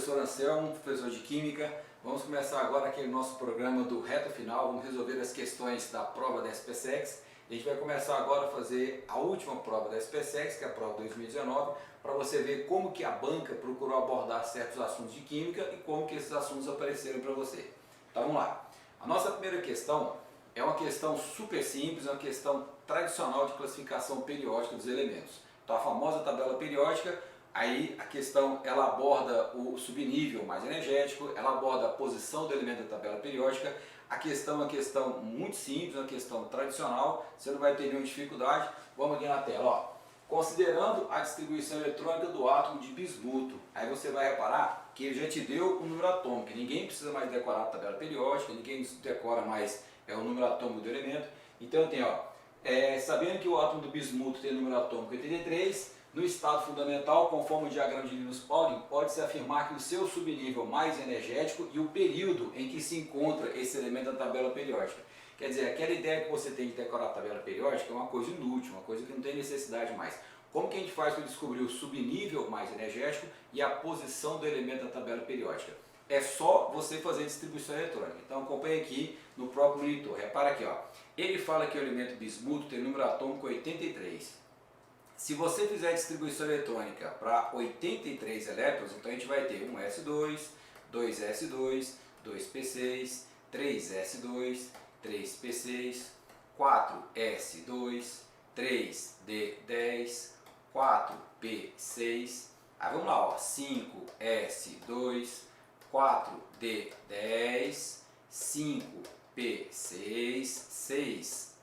professor Anselmo, professor de Química. Vamos começar agora aquele nosso programa do reto final. Vamos resolver as questões da prova da SPSEX. A gente vai começar agora a fazer a última prova da SPSEX, que é a prova 2019, para você ver como que a banca procurou abordar certos assuntos de Química e como que esses assuntos apareceram para você. Então vamos lá. A nossa primeira questão é uma questão super simples, é uma questão tradicional de classificação periódica dos elementos. Então a famosa tabela periódica. Aí a questão ela aborda o subnível mais energético, ela aborda a posição do elemento da tabela periódica. A questão é uma questão muito simples, uma questão tradicional, você não vai ter nenhuma dificuldade. Vamos aqui na tela, ó. Considerando a distribuição eletrônica do átomo de bismuto, aí você vai reparar que ele já te deu o número atômico. Ninguém precisa mais decorar a tabela periódica, ninguém decora mais o número atômico do elemento. Então tem, ó, sabendo que o átomo do bismuto tem o número atômico 83, no estado fundamental, conforme o diagrama de Linus-Pauling, pode-se afirmar que o seu subnível mais energético e o período em que se encontra esse elemento da tabela periódica. Quer dizer, aquela ideia que você tem de decorar a tabela periódica é uma coisa inútil, uma coisa que não tem necessidade mais. Como que a gente faz para descobrir o subnível mais energético e a posição do elemento da tabela periódica? É só você fazer distribuição eletrônica. Então acompanhe aqui no próprio monitor. Repara aqui, ó. Ele fala que o elemento bismuto tem número atômico 83. Se você fizer a distribuição eletrônica para 83 elétrons, então a gente vai ter 1s2, 2s2, 2p6, 3s2, 3p6, 4s2, 3d10, 4p6, aí vamos lá, ó, 5s2, 4d10, 5p6,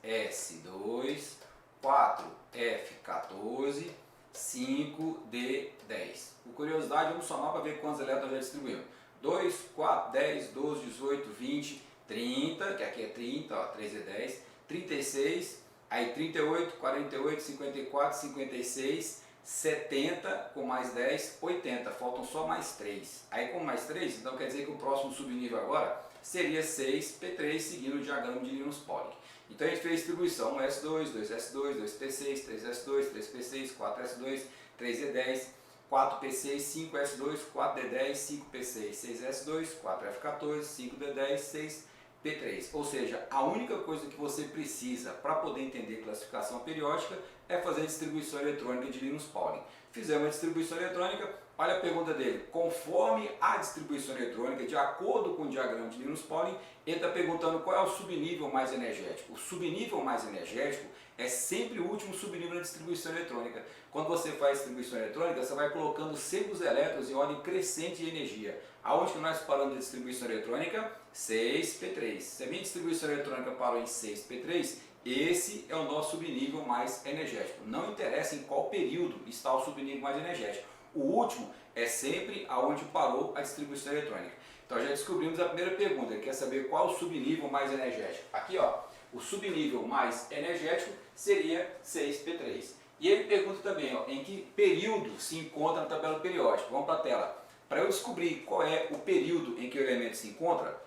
6s2, 4F14, 5D10. Por curiosidade, vamos somar para ver quantos elétrons já distribuímos. 2, 4, 10, 12, 18, 20, 30, que aqui é 30, ó, 3 é 10, 36, aí 38, 48, 54, 56, 70, com mais 10, 80. Faltam só mais 3. Aí com mais 3, então quer dizer que o próximo subnível agora seria 6P3, seguindo o diagrama de Linus-Pauling. Então a gente fez distribuição 1s2, 2s2, 2p6, 3s2, 3p6, 4s2, 3d10, 4p6, 5s2, 4d10, 5p6, 6s2, 4f14, 5d10, 6p3. Ou seja, a única coisa que você precisa para poder entender classificação periódica é fazer a distribuição eletrônica de Linus-Pauling. Fizemos a distribuição eletrônica, olha a pergunta dele. Conforme a distribuição eletrônica, de acordo com o diagrama de Linus-Pauling, ele está perguntando qual é o subnível mais energético. O subnível mais energético é sempre o último subnível da distribuição eletrônica. Quando você faz distribuição eletrônica, você vai colocando sempre os elétrons em ordem crescente de energia. Aonde que nós paramos de distribuição eletrônica? 6P3. Se a minha distribuição eletrônica parou em 6P3, esse é o nosso subnível mais energético. Não interessa em qual período está o subnível mais energético. O último é sempre aonde parou a distribuição eletrônica. Então já descobrimos a primeira pergunta, ele quer saber qual o subnível mais energético. Aqui, ó, o subnível mais energético seria 6P3. E ele pergunta também, ó, em que período se encontra na tabela periódica. Vamos para a tela. Para eu descobrir qual é o período em que o elemento se encontra,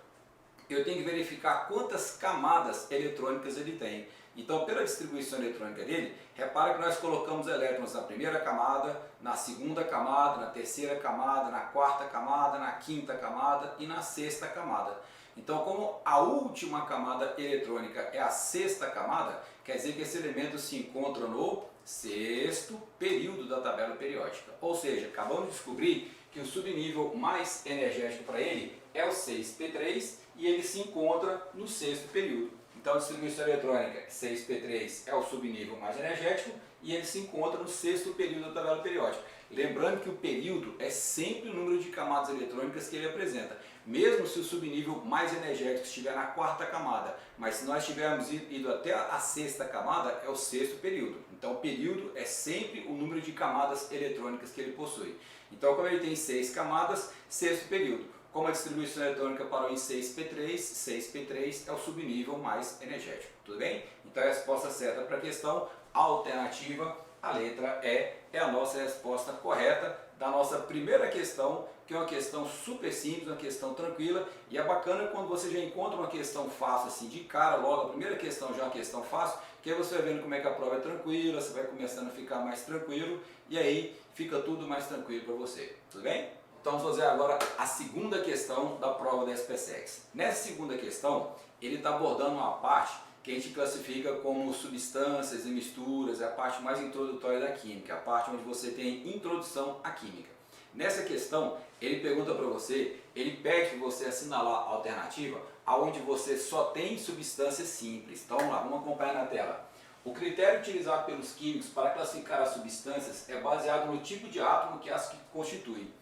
eu tenho que verificar quantas camadas eletrônicas ele tem. Então, pela distribuição eletrônica dele, repara que nós colocamos elétrons na primeira camada, na segunda camada, na terceira camada, na quarta camada, na quinta camada e na sexta camada. Então, como a última camada eletrônica é a sexta camada, quer dizer que esse elemento se encontra no sexto período da tabela periódica. Ou seja, acabamos de descobrir que o subnível mais energético para ele é o 6P3 e ele se encontra no sexto período. Então a distribuição eletrônica 6P3 é o subnível mais energético e ele se encontra no sexto período da tabela periódica. Lembrando que o período é sempre o número de camadas eletrônicas que ele apresenta, mesmo se o subnível mais energético estiver na quarta camada, mas se nós tivermos ido até a sexta camada, é o sexto período. Então o período é sempre o número de camadas eletrônicas que ele possui. Então como ele tem 6 camadas, sexto período. Como a distribuição eletrônica parou em 6P3, 6P3 é o subnível mais energético. Tudo bem? Então a resposta certa para a questão alternativa, a letra E, é a nossa resposta correta da nossa primeira questão, que é uma questão super simples, uma questão tranquila. E é bacana quando você já encontra uma questão fácil assim de cara, logo a primeira questão já é uma questão fácil, que aí você vai vendo como é que a prova é tranquila, você vai começando a ficar mais tranquilo e aí fica tudo mais tranquilo para você. Tudo bem? Então vamos fazer agora a segunda questão da prova da SPSEX. Nessa segunda questão, ele está abordando uma parte que a gente classifica como substâncias e misturas, é a parte mais introdutória da química, a parte onde você tem introdução à química. Nessa questão, ele pergunta para você, ele pede que você assinalar a alternativa aonde você só tem substâncias simples. Então vamos lá, vamos acompanhar na tela. O critério utilizado pelos químicos para classificar as substâncias é baseado no tipo de átomo que as constitui.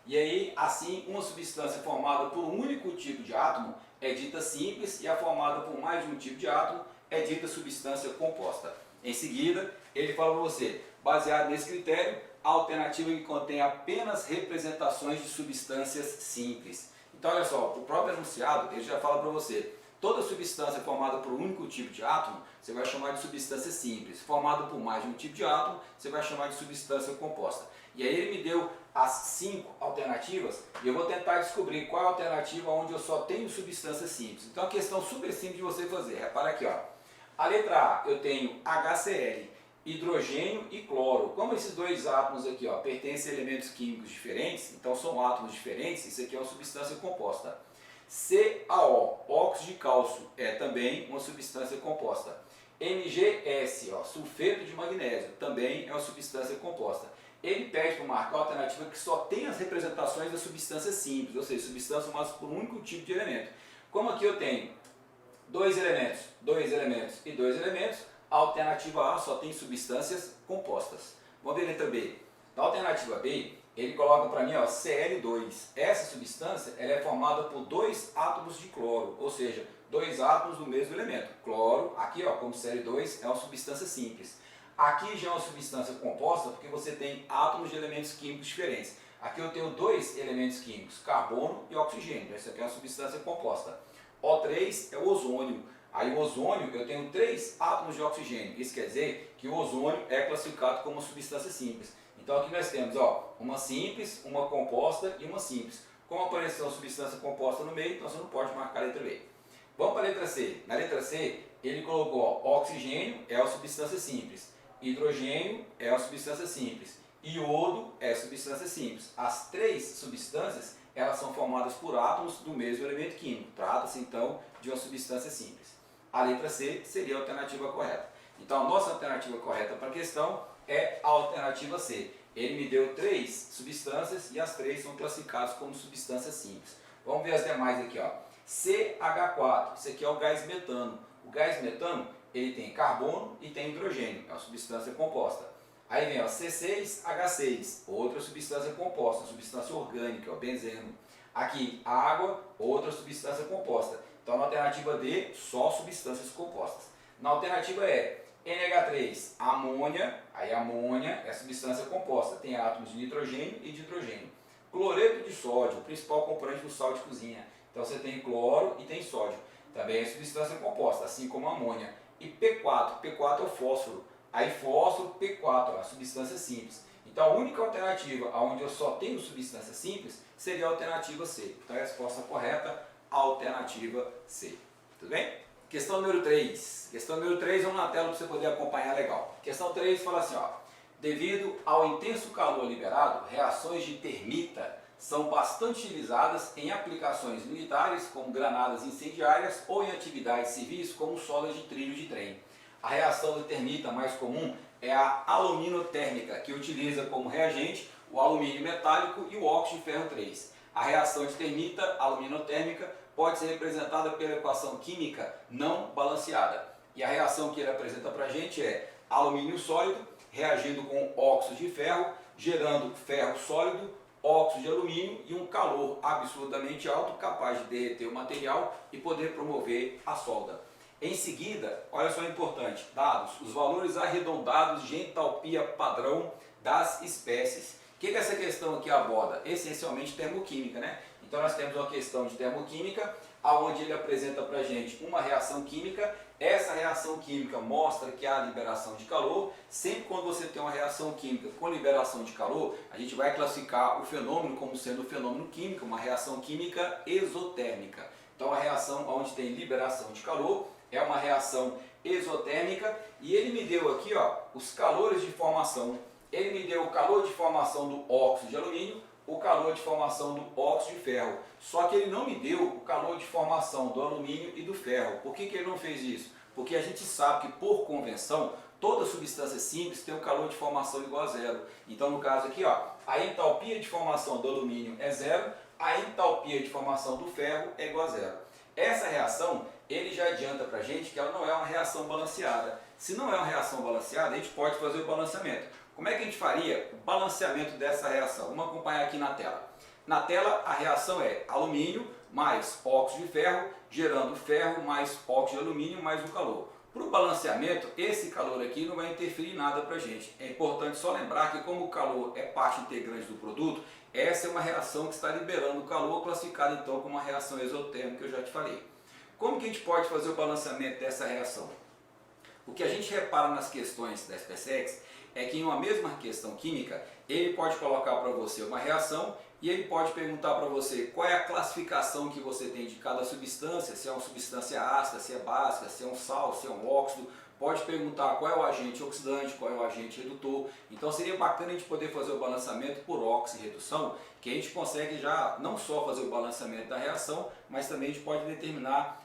E aí, assim, uma substância formada por um único tipo de átomo é dita simples e a formada por mais de um tipo de átomo é dita substância composta. Em seguida, ele fala para você, baseado nesse critério, a alternativa que contém apenas representações de substâncias simples. Então, olha só, o próprio enunciado, ele já fala para você, toda substância formada por um único tipo de átomo, você vai chamar de substância simples. Formada por mais de um tipo de átomo, você vai chamar de substância composta. E aí ele me deu as 5 alternativas e eu vou tentar descobrir qual é a alternativa onde eu só tenho substâncias simples. Então, é uma questão super simples de você fazer. Repara aqui, ó. A letra A, eu tenho HCl, hidrogênio e cloro. Como esses dois átomos aqui, ó, pertencem a elementos químicos diferentes, então são átomos diferentes, isso aqui é uma substância composta. CaO, óxido de cálcio, é também uma substância composta. MgS, ó, sulfeto de magnésio, também é uma substância composta. Ele pede para marcar a alternativa que só tem as representações das substâncias simples, ou seja, substâncias formadas por um único tipo de elemento. Como aqui eu tenho dois elementos e dois elementos, a alternativa A só tem substâncias compostas. Vamos ver a letra B. Na alternativa B, ele coloca para mim, ó, Cl2. Essa substância ela é formada por 2 átomos de cloro, ou seja, 2 átomos do mesmo elemento. Cloro, aqui ó, como Cl2, é uma substância simples. Aqui já é uma substância composta porque você tem átomos de elementos químicos diferentes. Aqui eu tenho 2 elementos químicos, carbono e oxigênio. Essa aqui é uma substância composta. O3 é o ozônio. Aí o ozônio, eu tenho 3 átomos de oxigênio. Isso quer dizer que o ozônio é classificado como substância simples. Então aqui nós temos ó, uma simples, uma composta e uma simples. Como apareceu uma substância composta no meio, então você não pode marcar a letra B. Vamos para a letra C. Na letra C, ele colocou ó, oxigênio é uma substância simples. Hidrogênio é uma substância simples. Iodo é substância simples. As 3 substâncias, elas são formadas por átomos do mesmo elemento químico. Trata-se então de uma substância simples. A letra C seria a alternativa correta. Então a nossa alternativa correta para a questão é a alternativa C. Ele me deu 3 substâncias e as 3 são classificadas como substâncias simples. Vamos ver as demais aqui, ó. CH4, isso aqui é o gás metano. O gás metano, ele tem carbono e tem hidrogênio, é uma substância composta. Aí vem ó, C6H6, outra substância composta, substância orgânica, ó, benzeno. Aqui, água, outra substância composta. Então, na alternativa D, só substâncias compostas. Na alternativa E, NH3, amônia, aí amônia é substância composta, tem átomos de nitrogênio e de hidrogênio. Cloreto de sódio, o principal componente do sal de cozinha. Então, você tem cloro e tem sódio. Também é substância composta, assim como a amônia. E P4 é o fósforo. Aí fósforo, P4, a substância simples. Então a única alternativa onde eu só tenho substância simples seria a alternativa C. Então a resposta correta, a alternativa C. Tudo bem? Questão número 3. Questão número 3, vamos na tela para você poder acompanhar legal. Questão 3 fala assim, ó. Devido ao intenso calor liberado, reações de termita são bastante utilizadas em aplicações militares, como granadas incendiárias, ou em atividades civis, como solas de trilho de trem. A reação de termita mais comum é a aluminotérmica, que utiliza como reagente o alumínio metálico e o óxido de ferro 3. A reação de termita aluminotérmica pode ser representada pela equação química não balanceada. E a reação que ele apresenta para a gente é alumínio sólido reagindo com óxido de ferro, gerando ferro sólido, óxido de alumínio e um calor absolutamente alto, capaz de derreter o material e poder promover a solda. Em seguida, olha só o importante, dados os valores arredondados de entalpia padrão das espécies. O que essa questão aqui aborda? Essencialmente termoquímica, né? Então nós temos uma questão de termoquímica, onde ele apresenta para a gente uma reação química. Essa reação química mostra que há liberação de calor. Sempre quando você tem uma reação química com liberação de calor, a gente vai classificar o fenômeno como sendo um fenômeno químico, uma reação química exotérmica. Então a reação onde tem liberação de calor é uma reação exotérmica, e ele me deu aqui ó, os calores de formação. Ele me deu o calor de formação do óxido de alumínio, o calor de formação do óxido de ferro. Só que ele não me deu o calor de formação do alumínio e do ferro. Por que ele não fez isso? Porque a gente sabe que, por convenção, toda substância simples tem um calor de formação igual a zero. Então, no caso aqui, ó, a entalpia de formação do alumínio é zero, a entalpia de formação do ferro é igual a zero. Essa reação, ele já adianta para a gente que ela não é uma reação balanceada. Se não é uma reação balanceada, a gente pode fazer o balanceamento. Como é que a gente faria o balanceamento dessa reação? Vamos acompanhar aqui na tela. Na tela, a reação é alumínio mais óxido de ferro, gerando ferro mais óxido de alumínio mais o calor. Para o balanceamento, esse calor aqui não vai interferir em nada para a gente. É importante só lembrar que, como o calor é parte integrante do produto, essa é uma reação que está liberando o calor, classificada então como uma reação exotérmica, que eu já te falei. Como que a gente pode fazer o balanceamento dessa reação? O que a gente repara nas questões da SpaceX é que em uma mesma questão química, ele pode colocar para você uma reação e ele pode perguntar para você qual é a classificação que você tem de cada substância, se é uma substância ácida, se é básica, se é um sal, se é um óxido. Pode perguntar qual é o agente oxidante, qual é o agente redutor. Então seria bacana a gente poder fazer o balanceamento por óxido e redução, que a gente consegue já não só fazer o balanceamento da reação, mas também a gente pode determinar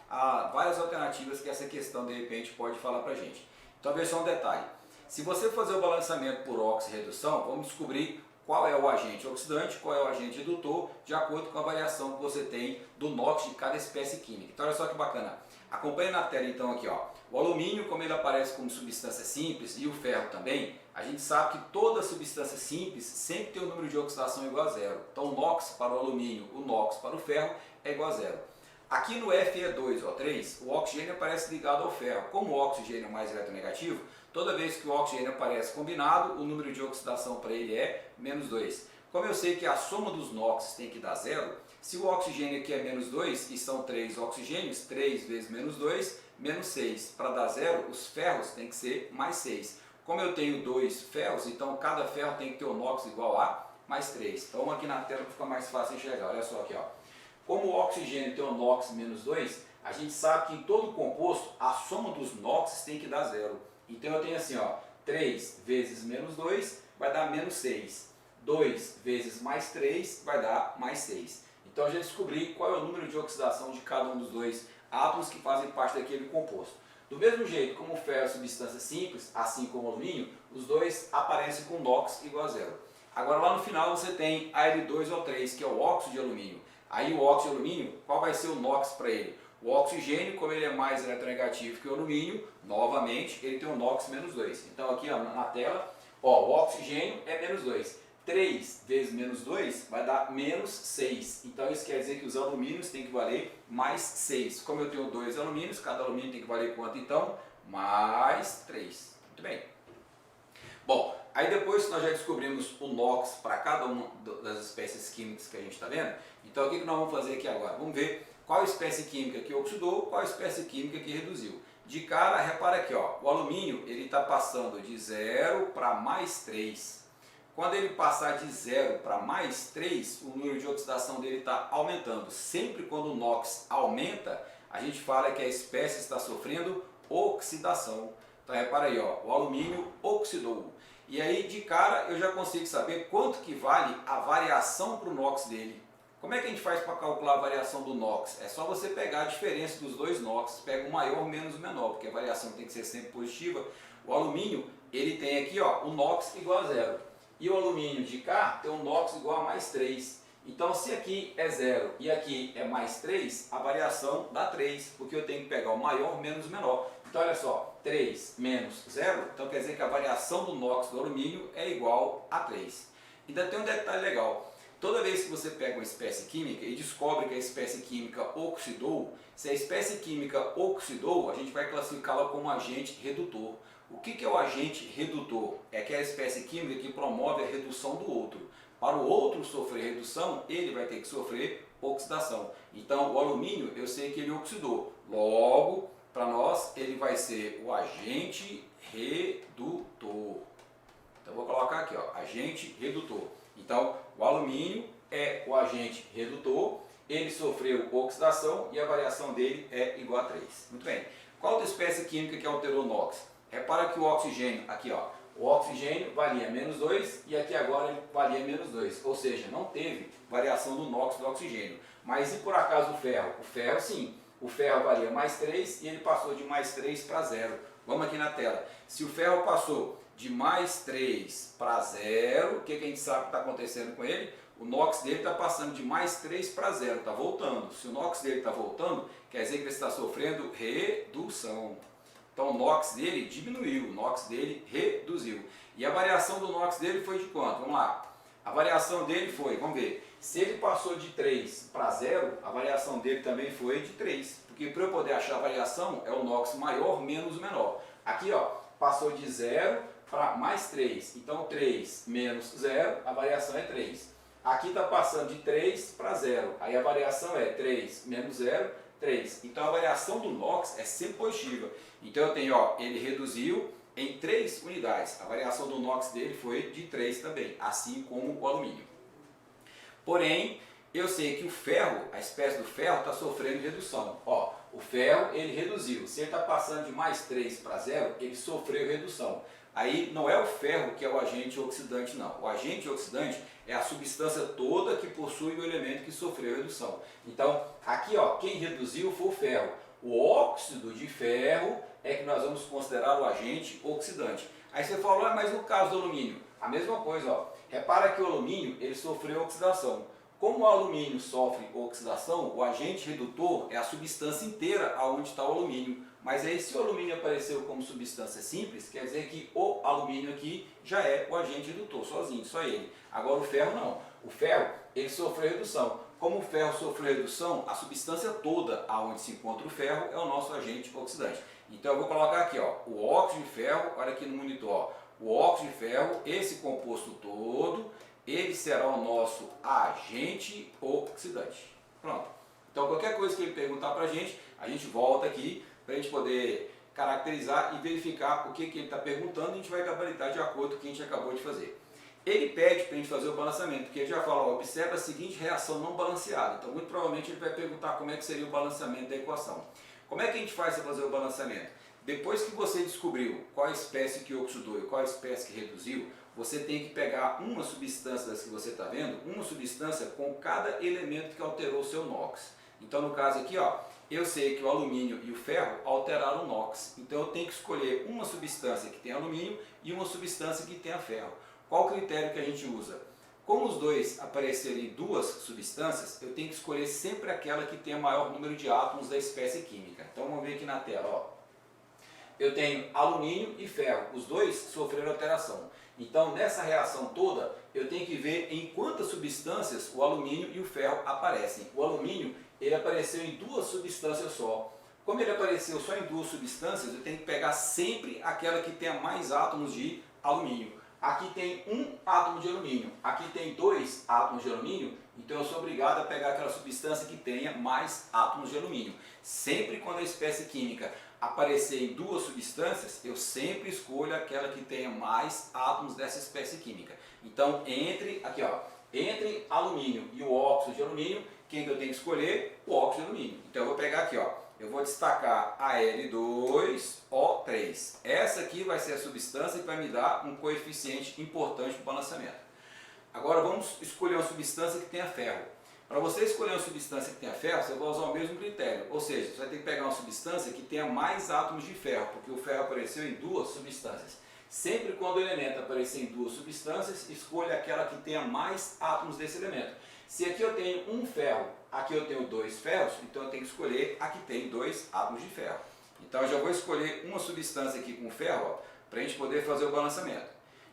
várias alternativas que essa questão de repente pode falar para a gente. Então veja só um detalhe. Se você fazer o balanceamento por óxido e redução, vamos descobrir qual é o agente oxidante, qual é o agente redutor, de acordo com a variação que você tem do NOx de cada espécie química. Então olha só que bacana. Acompanhe na tela então aqui, ó. O alumínio, como ele aparece como substância simples, e o ferro também, a gente sabe que toda substância simples sempre tem um número de oxidação igual a zero. Então o NOx para o alumínio, o NOx para o ferro é igual a zero. Aqui no Fe2O3, o oxigênio aparece ligado ao ferro. Como o oxigênio é mais eletronegativo, toda vez que o oxigênio aparece combinado, o número de oxidação para ele é menos 2. Como eu sei que a soma dos NOx tem que dar zero, se o oxigênio aqui é menos 2 e são 3 oxigênios, 3 vezes menos 2, menos 6. Para dar zero, os ferros tem que ser mais 6. Como eu tenho 2 ferros, então cada ferro tem que ter o NOx igual a mais 3. Então aqui na tela fica mais fácil enxergar. Olha só aqui, ó. Como o oxigênio tem o NOx menos 2, a gente sabe que em todo composto a soma dos NOx tem que dar zero. Então eu tenho assim, ó, 3 vezes menos 2 vai dar menos 6. 2 vezes mais 3 vai dar mais 6. Então eu já descobri qual é o número de oxidação de cada um dos dois átomos que fazem parte daquele composto. Do mesmo jeito, como o ferro é substância simples, assim como o alumínio, os dois aparecem com NOx igual a zero. Agora lá no final você tem Al2O3, que é o óxido de alumínio. Aí o óxido de alumínio, qual vai ser o NOx para ele? O oxigênio, como ele é mais eletronegativo que o alumínio, novamente ele tem um NOx menos 2. Então aqui ó, na tela, ó, o oxigênio é menos 2. 3 vezes menos 2 vai dar menos 6. Então isso quer dizer que os alumínios têm que valer mais 6. Como eu tenho 2 alumínios, cada alumínio tem que valer quanto então? Mais 3. Muito bem. Bom, aí depois que nós já descobrimos o NOx para cada uma das espécies químicas que a gente está vendo, então o que nós vamos fazer aqui agora? Vamos ver qual espécie química que oxidou, qual espécie química que reduziu. De cara, repara aqui, ó, o alumínio ele está passando de 0 para mais 3. Quando ele passar de 0 para mais 3, o número de oxidação dele está aumentando. Sempre quando o NOx aumenta, a gente fala que a espécie está sofrendo oxidação. Então repara aí, ó, o alumínio oxidou. E aí de cara eu já consigo saber quanto que vale a variação para o NOx dele. Como é que a gente faz para calcular a variação do NOx? É só você pegar a diferença dos dois NOx, pega o maior menos o menor, porque a variação tem que ser sempre positiva. O alumínio, ele tem aqui ó, o NOx igual a zero. E o alumínio de cá tem um NOx igual a mais 3. Então se aqui é 0 e aqui é mais 3, a variação dá 3, porque eu tenho que pegar o maior menos o menor. Então olha só, 3 menos 0, então quer dizer que a variação do NOx do alumínio é igual a 3. Ainda tem um detalhe legal. Toda vez que você pega uma espécie química e descobre que a espécie química oxidou, se a espécie química oxidou, a gente vai classificá-la como agente redutor. O que é o agente redutor? É aquela espécie química que promove a redução do outro. Para o outro sofrer redução, ele vai ter que sofrer oxidação. Então, o alumínio, eu sei que ele oxidou. Logo, para nós, ele vai ser o agente redutor. Então, vou colocar aqui, ó, agente redutor. Então, o alumínio é o agente redutor, ele sofreu oxidação e a variação dele é igual a 3. Muito bem. Qual outra espécie química que alterou o NOx? Repara que o oxigênio, aqui ó, O oxigênio valia menos 2 e aqui agora ele valia menos 2, ou seja, não teve variação do NOx do oxigênio. Mas e por acaso o ferro? O ferro sim, o ferro valia mais 3 e ele passou de mais 3 para 0. Vamos aqui na tela. Se o ferro passou de mais 3 para 0, o que a gente sabe que está acontecendo com ele? O NOx dele está passando de mais 3 para 0, está voltando. Se o NOx dele está voltando, quer dizer que ele está sofrendo redução. Então o NOx dele diminuiu, o NOx dele reduziu. E a variação do NOx dele foi de quanto? Vamos lá. A variação dele foi, vamos ver, se ele passou de 3 para 0, a variação dele também foi de 3. Porque para eu poder achar a variação, é o NOx maior menos o menor. Aqui, ó, passou de 0 para mais 3. Então 3 menos 0, a variação é 3. Aqui está passando de 3 para 0. Aí a variação é 3 menos 0, 3. Então a variação do NOx é sempre positiva. Então eu tenho, ó, ele reduziu em 3 unidades. A variação do NOx dele foi de 3 também, assim como o alumínio. Porém, eu sei que o ferro, a espécie do ferro, está sofrendo redução. Ó, o ferro ele reduziu. Se ele está passando de mais 3 para 0, ele sofreu redução. Aí não é o ferro que é o agente oxidante, não. O agente oxidante é a substância toda que possui o elemento que sofreu redução. Então, aqui, ó, quem reduziu foi o ferro. O óxido de ferro é que nós vamos considerar o agente oxidante. Aí você fala, mas no caso do alumínio? A mesma coisa, ó. Repara que o alumínio ele sofreu oxidação. Como o alumínio sofre oxidação, o agente redutor é a substância inteira onde está o alumínio. Mas aí se o alumínio apareceu como substância simples, quer dizer que o alumínio aqui já é o agente redutor, sozinho, só ele. Agora o ferro não. O ferro ele sofreu redução. Como o ferro sofreu redução, a substância toda aonde se encontra o ferro é o nosso agente oxidante. Então eu vou colocar aqui, ó, o óxido de ferro, olha aqui no monitor, ó, o óxido de ferro, esse composto todo, ele será o nosso agente oxidante. Pronto. Então qualquer coisa que ele perguntar para a gente volta aqui para a gente poder caracterizar e verificar o que ele está perguntando e a gente vai gabaritar de acordo com o que a gente acabou de fazer. Ele pede para a gente fazer o balanceamento, porque ele já fala, ó, observa a seguinte reação não balanceada. Então muito provavelmente ele vai perguntar como é que seria o balanceamento da equação. Como é que a gente faz para fazer o balanceamento? Depois que você descobriu qual a espécie que oxidou e qual a espécie que reduziu, você tem que pegar uma substância das que você está vendo, uma substância com cada elemento que alterou o seu NOx. Então no caso aqui, ó, eu sei que o alumínio e o ferro alteraram o NOx. Então eu tenho que escolher uma substância que tem alumínio e uma substância que tenha ferro. Qual o critério que a gente usa? Como os dois aparecerem duas substâncias, eu tenho que escolher sempre aquela que tenha maior número de átomos da espécie química. Então vamos ver aqui na tela, ó. Eu tenho alumínio e ferro, os dois sofreram alteração. Então nessa reação toda, eu tenho que ver em quantas substâncias o alumínio e o ferro aparecem. O alumínio, ele apareceu em duas substâncias só. Como ele apareceu só em duas substâncias, eu tenho que pegar sempre aquela que tenha mais átomos de alumínio. Aqui tem um átomo de alumínio, aqui tem 2 átomos de alumínio, então eu sou obrigado a pegar aquela substância que tenha mais átomos de alumínio. Sempre quando a espécie química aparecer em duas substâncias, eu sempre escolho aquela que tenha mais átomos dessa espécie química. Então, aqui ó, entre alumínio e o óxido de alumínio, quem que eu tenho que escolher? O óxido de alumínio. Então eu vou pegar aqui, ó, eu vou destacar a Al2O3. Essa aqui vai ser a substância que vai me dar um coeficiente importante para o balanceamento. Agora vamos escolher uma substância que tenha ferro. Para você escolher uma substância que tenha ferro, você vai usar o mesmo critério. Ou seja, você vai ter que pegar uma substância que tenha mais átomos de ferro, porque o ferro apareceu em duas substâncias. Sempre quando o elemento aparecer em duas substâncias, escolha aquela que tenha mais átomos desse elemento. Se aqui eu tenho um ferro, aqui eu tenho 2 ferros, então eu tenho que escolher a que tem 2 átomos de ferro. Então eu já vou escolher uma substância aqui com ferro, para a gente poder fazer o balanceamento.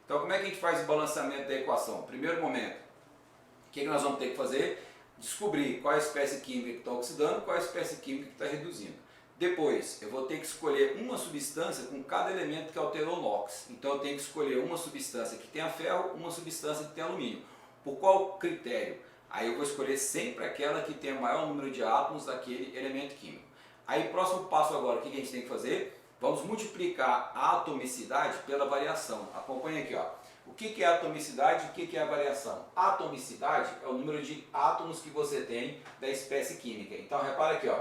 Então como é que a gente faz o balanceamento da equação? Primeiro momento, o que nós vamos ter que fazer? Descobrir qual é a espécie química que está oxidando, qual é a espécie química que está reduzindo. Depois, eu vou ter que escolher uma substância com cada elemento que alterou o NOx. Então eu tenho que escolher uma substância que tenha ferro, uma substância que tenha alumínio. Por qual critério? Aí eu vou escolher sempre aquela que tenha maior número de átomos daquele elemento químico. Aí próximo passo agora, o que a gente tem que fazer? Vamos multiplicar a atomicidade pela variação. Acompanha aqui, ó. O que é a atomicidade e o que é a variação? A atomicidade é o número de átomos que você tem da espécie química. Então repara aqui, ó.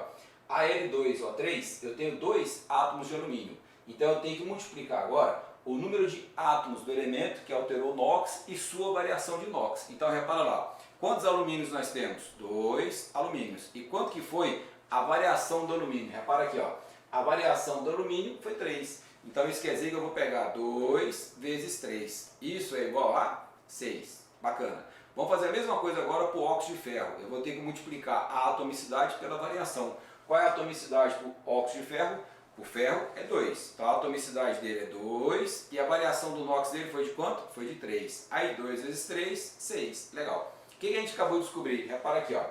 A Al2O3, eu tenho 2 átomos de alumínio. Então eu tenho que multiplicar agora o número de átomos do elemento que alterou NOx e sua variação de NOx. Então repara lá, quantos alumínios nós temos? 2 alumínios. E quanto que foi a variação do alumínio? Repara aqui, ó, a variação do alumínio foi 3. Então isso quer dizer que eu vou pegar 2 vezes 3. Isso é igual a 6. Bacana. Vamos fazer a mesma coisa agora para o óxido de ferro. Eu vou ter que multiplicar a atomicidade pela variação. Qual é a atomicidade para o óxido de ferro? O ferro é 2. Então a atomicidade dele é 2 e a variação do NOx dele foi de quanto? Foi de 3. Aí 2 vezes 3, 6. Legal. O que a gente acabou de descobrir? Repara aqui, ó.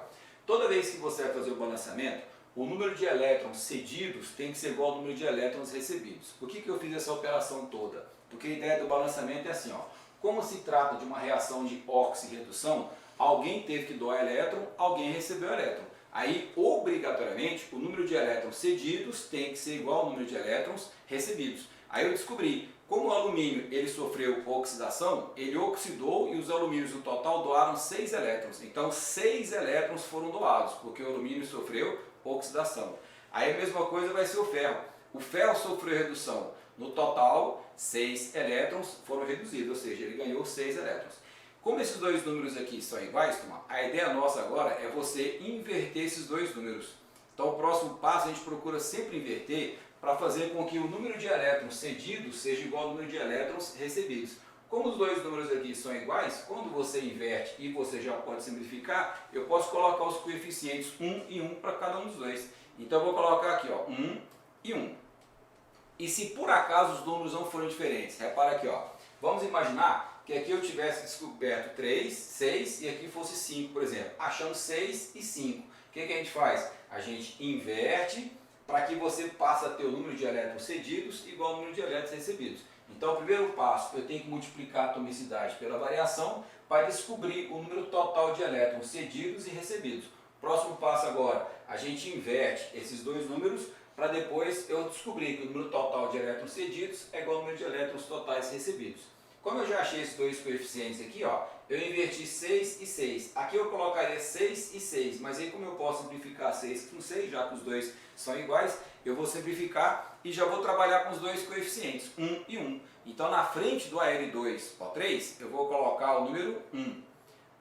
Toda vez que você vai fazer o balanceamento, o número de elétrons cedidos tem que ser igual ao número de elétrons recebidos. Por que eu fiz essa operação toda? Porque a ideia do balanceamento é assim, ó. Como se trata de uma reação de óxido-redução, alguém teve que doar elétron, alguém recebeu elétron. Aí, obrigatoriamente, o número de elétrons cedidos tem que ser igual ao número de elétrons recebidos. Aí eu descobri, como o alumínio ele sofreu oxidação, ele oxidou e os alumínios no total doaram 6 elétrons. Então 6 elétrons foram doados, porque o alumínio sofreu oxidação. Aí a mesma coisa vai ser o ferro. O ferro sofreu redução. No total, 6 elétrons foram reduzidos, ou seja, ele ganhou 6 elétrons. Como esses dois números aqui são iguais, turma, a ideia nossa agora é você inverter esses dois números. Então o próximo passo a gente procura sempre inverter para fazer com que o número de elétrons cedidos seja igual ao número de elétrons recebidos. Como os dois números aqui são iguais, quando você inverte e você já pode simplificar, eu posso colocar os coeficientes 1 e 1 para cada um dos dois. Então eu vou colocar aqui, ó, 1 e 1. E se por acaso os números não forem diferentes, repara aqui, ó, vamos imaginar que aqui eu tivesse descoberto 3, 6 e aqui fosse 5, por exemplo. Achamos 6 e 5. O que a gente faz? A gente inverte para que você passe a ter o número de elétrons cedidos igual ao número de elétrons recebidos. Então, o primeiro passo, eu tenho que multiplicar a atomicidade pela variação para descobrir o número total de elétrons cedidos e recebidos. Próximo passo agora, a gente inverte esses dois números para depois eu descobrir que o número total de elétrons cedidos é igual ao número de elétrons totais recebidos. Como eu já achei esses dois coeficientes aqui, ó, eu inverti 6 e 6. Aqui eu colocaria 6 e 6, mas aí como eu posso simplificar 6 com 6, já que os dois são iguais, eu vou simplificar e já vou trabalhar com os dois coeficientes, 1 e 1. Então na frente do AL2O3, eu vou colocar o número 1.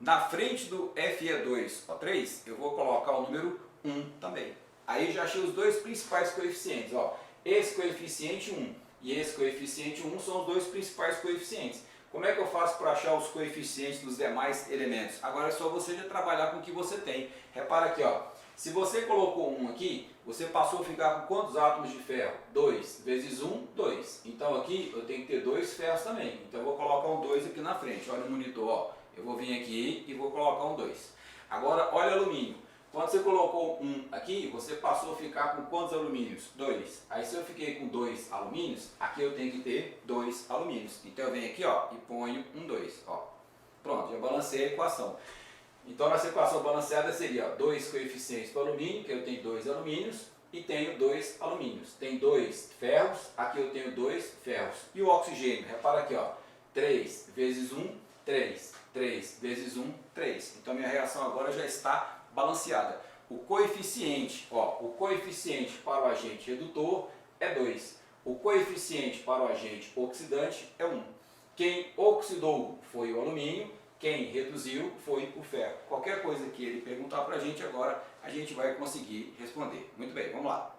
Na frente do FE2O3, eu vou colocar o número 1 também. Aí já achei os dois principais coeficientes, ó. Esse coeficiente 1 e esse coeficiente 1 são os dois principais coeficientes. Como é que eu faço para achar os coeficientes dos demais elementos? Agora é só você já trabalhar com o que você tem. Repara aqui, ó. Se você colocou 1 aqui, você passou a ficar com quantos átomos de ferro? 2 vezes 1, 2. Então aqui eu tenho que ter 2 ferros também. Então eu vou colocar um 2 aqui na frente. Olha o monitor, ó. Eu vou vir aqui e vou colocar um 2. Agora olha o alumínio. Quando você colocou 1 aqui, você passou a ficar com quantos alumínios? 2. Aí se eu fiquei com 2 alumínios, aqui eu tenho que ter 2 alumínios. Então eu venho aqui, ó, e ponho um 2. Ó. Pronto, já balancei a equação. Então nessa equação balanceada seria 2 coeficientes para o alumínio, que eu tenho 2 alumínios, e tenho 2 alumínios. Tem 2 ferros, aqui eu tenho 2 ferros. E o oxigênio, repara aqui, ó, 3 vezes 1, 3. 3 vezes 1, 3. Então minha reação agora já está balanceada. O coeficiente, ó, o coeficiente para o agente redutor é 2. O coeficiente para o agente oxidante é 1. Quem oxidou foi o alumínio, quem reduziu foi o ferro. Qualquer coisa que ele perguntar para a gente agora, a gente vai conseguir responder. Muito bem, vamos lá.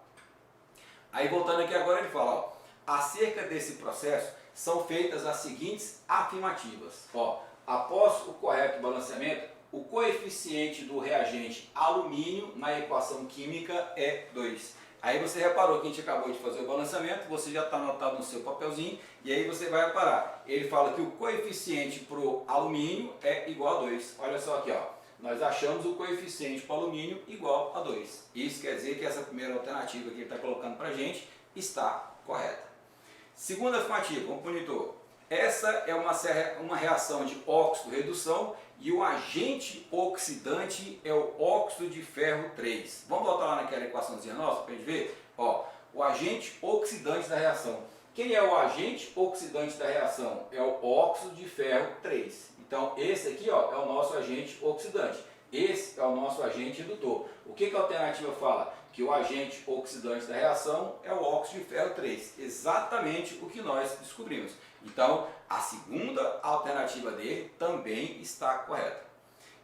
Aí voltando aqui agora ele fala, ó, acerca desse processo são feitas as seguintes afirmativas. Ó, após o correto balanceamento, o coeficiente do reagente alumínio na equação química é 2. Aí você reparou que a gente acabou de fazer o balanceamento, você já está anotado no seu papelzinho, e aí você vai reparar. Ele fala que o coeficiente para o alumínio é igual a 2. Olha só aqui, ó. Nós achamos o coeficiente para o alumínio igual a 2. Isso quer dizer que essa primeira alternativa que ele está colocando para a gente está correta. Segunda afirmativa, vamos para o monitor. Essa é uma reação de óxido-redução e o agente oxidante é o óxido de ferro 3. Vamos voltar lá naquela equaçãozinha nossa para a gente ver? Ó, o agente oxidante da reação. Quem é o agente oxidante da reação? É o óxido de ferro 3. Então esse aqui, ó, é o nosso agente oxidante. Esse é o nosso agente redutor. O que a alternativa fala? Que o agente oxidante da reação é o óxido de ferro 3. Exatamente o que nós descobrimos. Então, a segunda alternativa dele também está correta.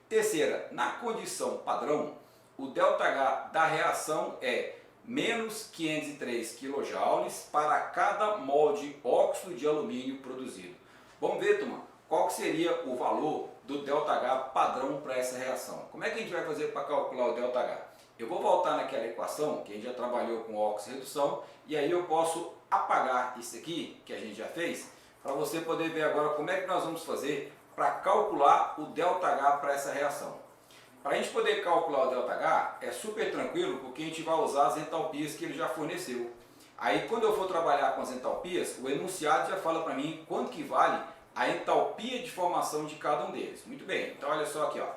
Terceira, na condição padrão, o ΔH da reação é menos 503 kJ para cada mol de óxido de alumínio produzido. Vamos ver, turma, qual seria o valor do ΔH padrão para essa reação. Como é que a gente vai fazer para calcular o ΔH? Eu vou voltar naquela equação que a gente já trabalhou com óxido e redução, e aí eu posso apagar isso aqui, que a gente já fez, para você poder ver agora como é que nós vamos fazer para calcular o ΔH para essa reação. Para a gente poder calcular o ΔH é super tranquilo, porque a gente vai usar as entalpias que ele já forneceu. Aí quando eu for trabalhar com as entalpias, o enunciado já fala para mim quanto que vale a entalpia de formação de cada um deles. Muito bem, então olha só aqui, ó.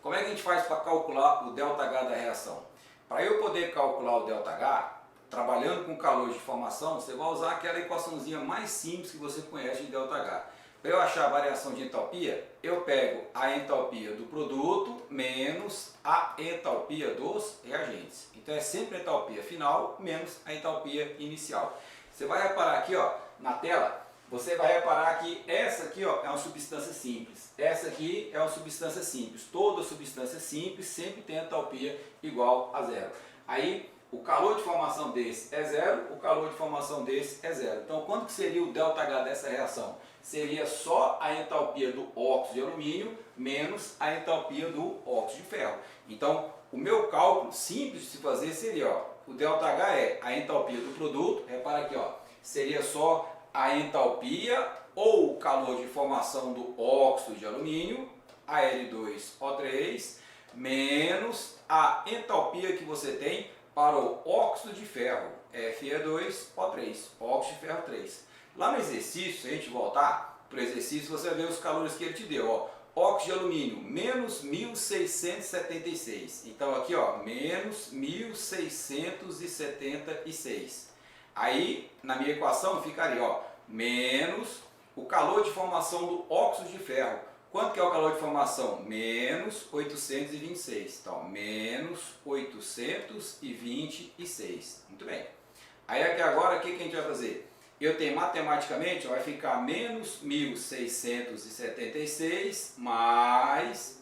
Como é que a gente faz para calcular o ΔH da reação? Para eu poder calcular o ΔH, trabalhando com calor de formação, você vai usar aquela equaçãozinha mais simples que você conhece de ΔH. Para eu achar a variação de entalpia, eu pego a entalpia do produto menos a entalpia dos reagentes. Então é sempre a entalpia final menos a entalpia inicial. Você vai reparar aqui, ó, na tela, você vai reparar que essa aqui, ó, é uma substância simples. Essa aqui é uma substância simples. Toda substância simples sempre tem entalpia igual a zero. Aí o calor de formação desse é zero, o calor de formação desse é zero. Então quanto que seria o ΔH dessa reação? Seria só a entalpia do óxido de alumínio menos a entalpia do óxido de ferro. Então, o meu cálculo simples de se fazer seria, ó, o ΔH é a entalpia do produto, repara aqui, ó, seria só a entalpia ou o calor de formação do óxido de alumínio, Al2O3, menos a entalpia que você tem para o óxido de ferro, Fe2O3, óxido de ferro 3. Lá no exercício, se a gente voltar para o exercício, você vai ver os calores que ele te deu. Ó. Óxido de alumínio, menos 1676. Então aqui, ó, menos 1676. Aí, na minha equação, ficaria, ó, menos o calor de formação do óxido de ferro. Quanto que é o calor de formação? Menos 826. Então, menos 826. Muito bem. Aí aqui agora, o que a gente vai fazer? Eu tenho matematicamente, vai ficar menos 1676 mais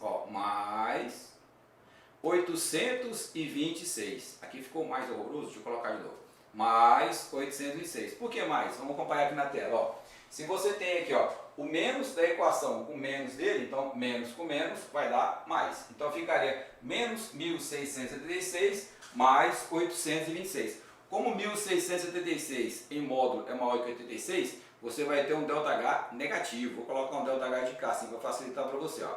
826. Aqui ficou mais horroroso, deixa eu colocar de novo. Mais 806. Por que mais? Vamos acompanhar aqui na tela. Ó. Se você tem aqui, ó, o menos da equação com menos dele, então menos com menos vai dar mais. Então ficaria menos 1676 mais 826. Como 1676 em módulo é maior que 86, você vai ter um ΔH negativo. Vou colocar um ΔH de cá assim para facilitar para você. Ó.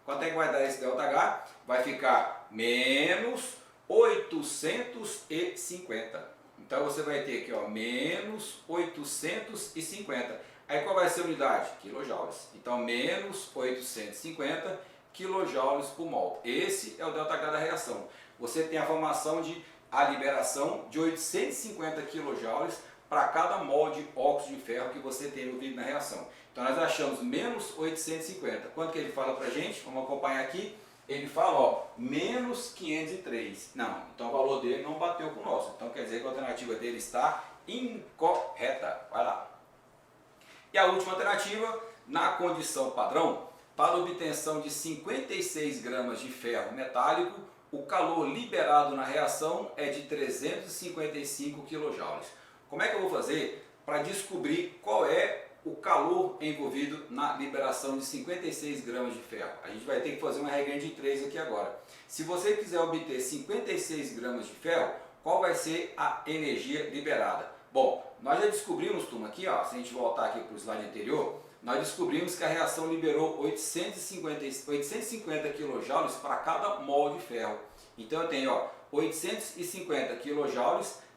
Quanto é que vai dar esse ΔH? Vai ficar menos 850. Então você vai ter aqui, ó, menos 850. Aí qual vai ser a unidade? Quilojoules. Então menos 850 quilojoules por mol. Esse é o ΔH da reação. Você tem a formação de a liberação de 850 kJ para cada mol de óxido de ferro que você tem envolvido na reação. Então nós achamos menos 850. Quanto que ele fala para a gente? Vamos acompanhar aqui. Ele fala, ó, menos 503. Não, então o valor dele não bateu com o nosso. Então quer dizer que a alternativa dele está incorreta. Vai lá. E a última alternativa, na condição padrão, para obtenção de 56 gramas de ferro metálico, o calor liberado na reação é de 355 kJ. Como é que eu vou fazer para descobrir qual é o calor envolvido na liberação de 56 gramas de ferro? A gente vai ter que fazer uma regra de 3 aqui agora. Se você quiser obter 56 gramas de ferro, qual vai ser a energia liberada? Bom, nós já descobrimos, turma, aqui, ó, se a gente voltar aqui para o slide anterior, nós descobrimos que a reação liberou 850 kJ para cada mol de ferro. Então eu tenho, ó, 850 kJ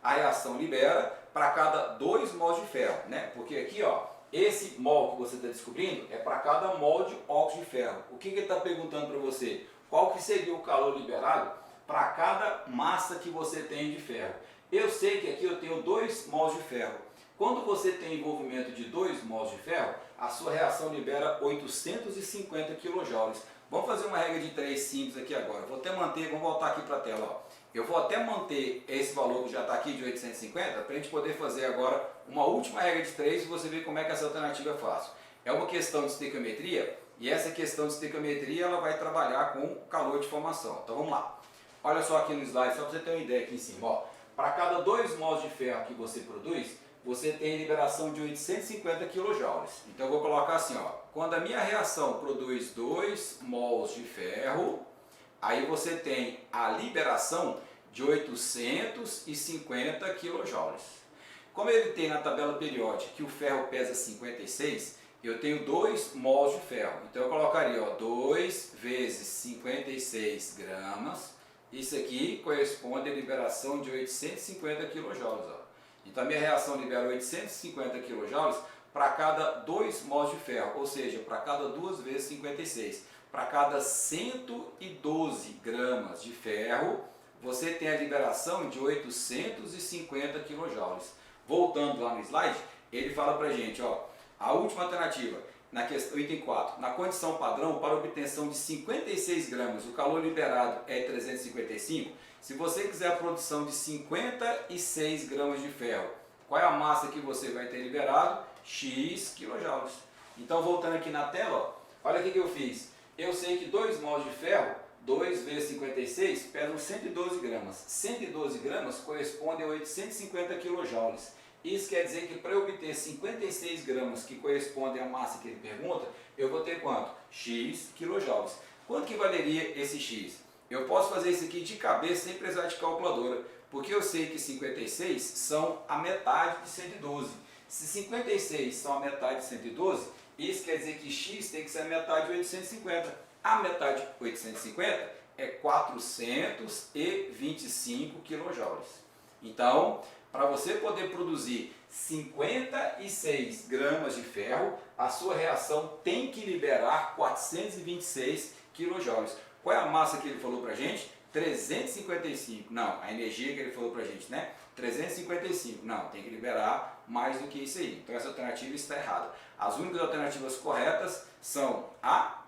a reação libera para cada 2 mols de ferro, né? Porque aqui, ó, esse mol que você está descobrindo é para cada mol de óxido de ferro. O que ele está perguntando para você? Qual que seria o calor liberado para cada massa que você tem de ferro? Eu sei que aqui eu tenho 2 mols de ferro. Quando você tem envolvimento de 2 mols de ferro, a sua reação libera 850 kJ. Vamos fazer uma regra de 3 simples aqui agora. Vou até manter, vamos voltar aqui para a tela. Ó. Eu vou até manter esse valor que já está aqui de 850 para a gente poder fazer agora uma última regra de 3 e você ver como é que essa alternativa é fácil. É uma questão de estequiometria e essa questão de estequiometria ela vai trabalhar com calor de formação. Então vamos lá. Olha só aqui no slide, só para você ter uma ideia aqui em cima. Para cada 2 mols de ferro que você produz, você tem liberação de 850 kJ. Então eu vou colocar assim, ó, quando a minha reação produz 2 mols de ferro, aí você tem a liberação de 850 kJ. Como ele tem na tabela periódica que o ferro pesa 56, eu tenho 2 mols de ferro. Então eu colocaria, ó, 2 vezes 56 gramas. Isso aqui corresponde à liberação de 850 kJ. Ó. Então a minha reação libera 850 kJ para cada 2 mols de ferro, ou seja, para cada 2 vezes 56. Para cada 112 gramas de ferro, você tem a liberação de 850 kJ. Voltando lá no slide, ele fala para a gente, ó, a última alternativa, na questão, item 4, na condição padrão, para obtenção de 56 gramas, o calor liberado é 355. Se você quiser a produção de 56 gramas de ferro, qual é a massa que você vai ter liberado? X kJ. Então, voltando aqui na tela, ó, olha o que eu fiz. Eu sei que 2 mols de ferro, 2 vezes 56, pesam 112 gramas. 112 gramas corresponde a 850 kJ. Isso quer dizer que para eu obter 56 gramas, que correspondem à massa que ele pergunta, eu vou ter quanto? X kJ. Quanto que valeria esse X? Eu posso fazer isso aqui de cabeça sem precisar de calculadora, porque eu sei que 56 são a metade de 112. Se 56 são a metade de 112, isso quer dizer que X tem que ser a metade de 850. A metade de 850 é 425 kJ. Então, para você poder produzir 56 gramas de ferro, a sua reação tem que liberar 426 kJ. Qual é a massa que ele falou para a gente? 355. Não, a energia que ele falou para a gente, né? 355. Não, tem que liberar mais do que isso aí. Então essa alternativa está errada. As únicas alternativas corretas são a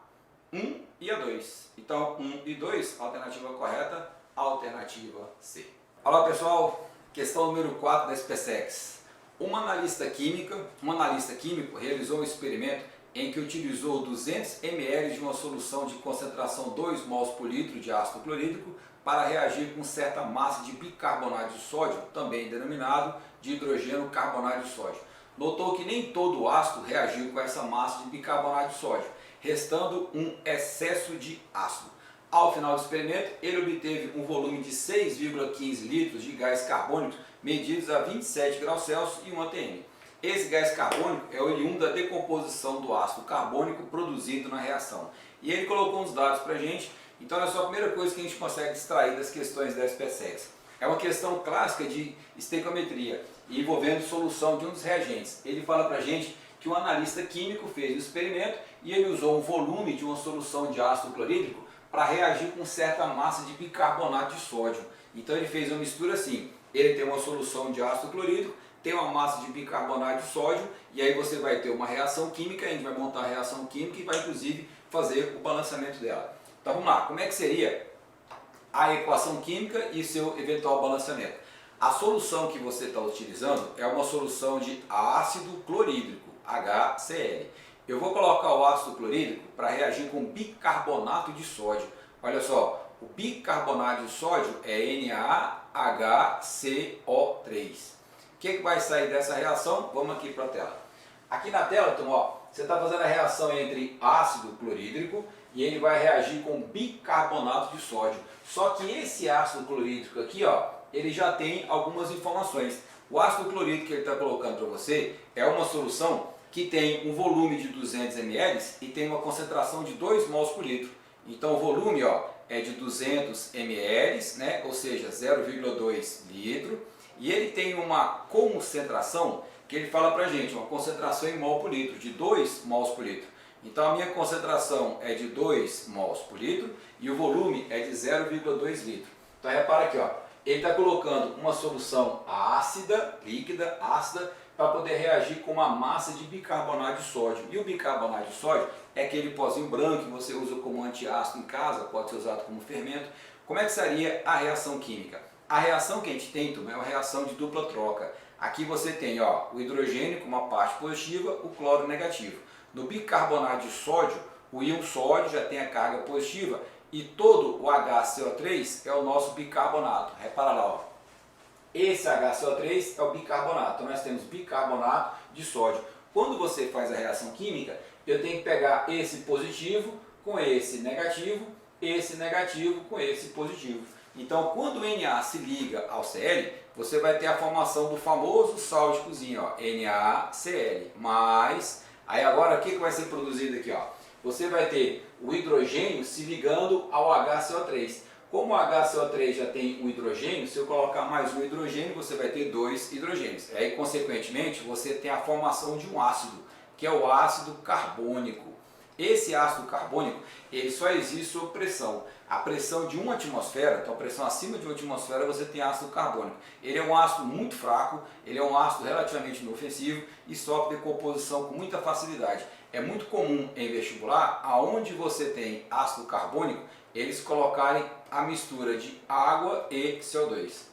1 e a 2. Então 1 e 2, alternativa correta, alternativa C. Olá pessoal, questão número 4 da SPSEX. Um analista químico realizou um experimento em que utilizou 200 ml de uma solução de concentração 2 mols por litro de ácido clorídrico para reagir com certa massa de bicarbonato de sódio, também denominado de hidrogênio carbonato de sódio. Notou que nem todo o ácido reagiu com essa massa de bicarbonato de sódio, restando um excesso de ácido. Ao final do experimento, ele obteve um volume de 6,15 litros de gás carbônico medidos a 27 graus Celsius e 1 atm. Esse gás carbônico é oriundo da decomposição do ácido carbônico produzido na reação. E ele colocou uns dados para a gente. Então, essa é a primeira coisa que a gente consegue extrair das questões da SPSEX. É uma questão clássica de estequiometria, envolvendo solução de um dos reagentes. Ele fala para a gente que um analista químico fez o experimento e ele usou um volume de uma solução de ácido clorídrico para reagir com certa massa de bicarbonato de sódio. Então, ele fez uma mistura assim. Ele tem uma solução de ácido clorídrico, tem uma massa de bicarbonato de sódio, e aí você vai ter uma reação química, a gente vai montar a reação química e vai inclusive fazer o balanceamento dela. Então vamos lá, como é que seria a equação química e seu eventual balanceamento? A solução que você está utilizando é uma solução de ácido clorídrico, HCl. Eu vou colocar o ácido clorídrico para reagir com bicarbonato de sódio. Olha só, o bicarbonato de sódio é NaHCO3. O que vai sair dessa reação? Vamos aqui para a tela. Aqui na tela, então, ó, você está fazendo a reação entre ácido clorídrico e ele vai reagir com bicarbonato de sódio. Só que esse ácido clorídrico aqui, ó, ele já tem algumas informações. O ácido clorídrico que ele está colocando para você é uma solução que tem um volume de 200 ml e tem uma concentração de 2 mols por litro. Então o volume, ó, é de 200 ml, né, ou seja, 0,2 litro. E ele tem uma concentração que ele fala pra gente, uma concentração em mol por litro, de 2 mols por litro. Então a minha concentração é de 2 mols por litro e o volume é de 0,2 litro. Então repara aqui, ó, ele está colocando uma solução ácida, líquida, ácida, para poder reagir com uma massa de bicarbonato de sódio. E o bicarbonato de sódio é aquele pozinho branco que você usa como antiácido em casa, pode ser usado como fermento. Como é que seria a reação química? A reação que a gente tem, turma, é uma reação de dupla troca. Aqui você tem o hidrogênio com uma parte positiva, o cloro negativo. No bicarbonato de sódio, o íon sódio já tem a carga positiva e todo o HCO3 é o nosso bicarbonato. Repara lá, ó. Esse HCO3 é o bicarbonato. Então nós temos bicarbonato de sódio. Quando você faz a reação química, eu tenho que pegar esse positivo com esse negativo com esse positivo. Então quando o Na se liga ao Cl, você vai ter a formação do famoso sal de cozinha, ó, NaCl. Mas, aí agora o que vai ser produzido aqui? Ó? Você vai ter o hidrogênio se ligando ao HCO3. Como o HCO3 já tem um hidrogênio, se eu colocar mais um hidrogênio, você vai ter dois hidrogênios. Aí, consequentemente, você tem a formação de um ácido, que é o ácido carbônico. Esse ácido carbônico, ele só existe sob pressão. A pressão de 1 atmosfera, então a pressão acima de 1 atmosfera, você tem ácido carbônico. Ele é um ácido muito fraco, ele é um ácido relativamente inofensivo e sofre decomposição com muita facilidade. É muito comum em vestibular, aonde você tem ácido carbônico, eles colocarem a mistura de água e CO2.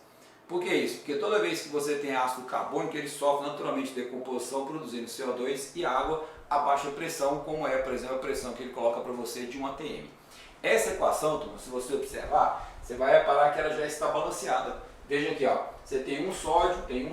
Por que isso? Porque toda vez que você tem ácido carbônico, ele sofre naturalmente decomposição, produzindo CO2 e água a baixa pressão, como é, por exemplo, a pressão que ele coloca para você de 1 atm. Essa equação, turma, se você observar, você vai reparar que ela já está balanceada. Veja aqui, ó, você tem um sódio, tem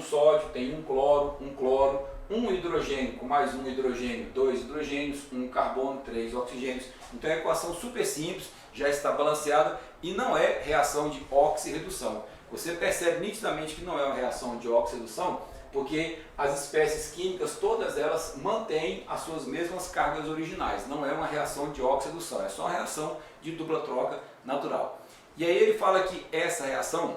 um cloro, um hidrogênio com mais um hidrogênio, dois hidrogênios, um carbono, 3 oxigênios. Então é uma equação super simples, já está balanceada e não é reação de oxirredução. Você percebe nitidamente que não é uma reação de oxirredução, porque as espécies químicas, todas elas mantêm as suas mesmas cargas originais. Não é uma reação de oxirredução, é só uma reação de dupla troca natural. E aí ele fala que essa reação,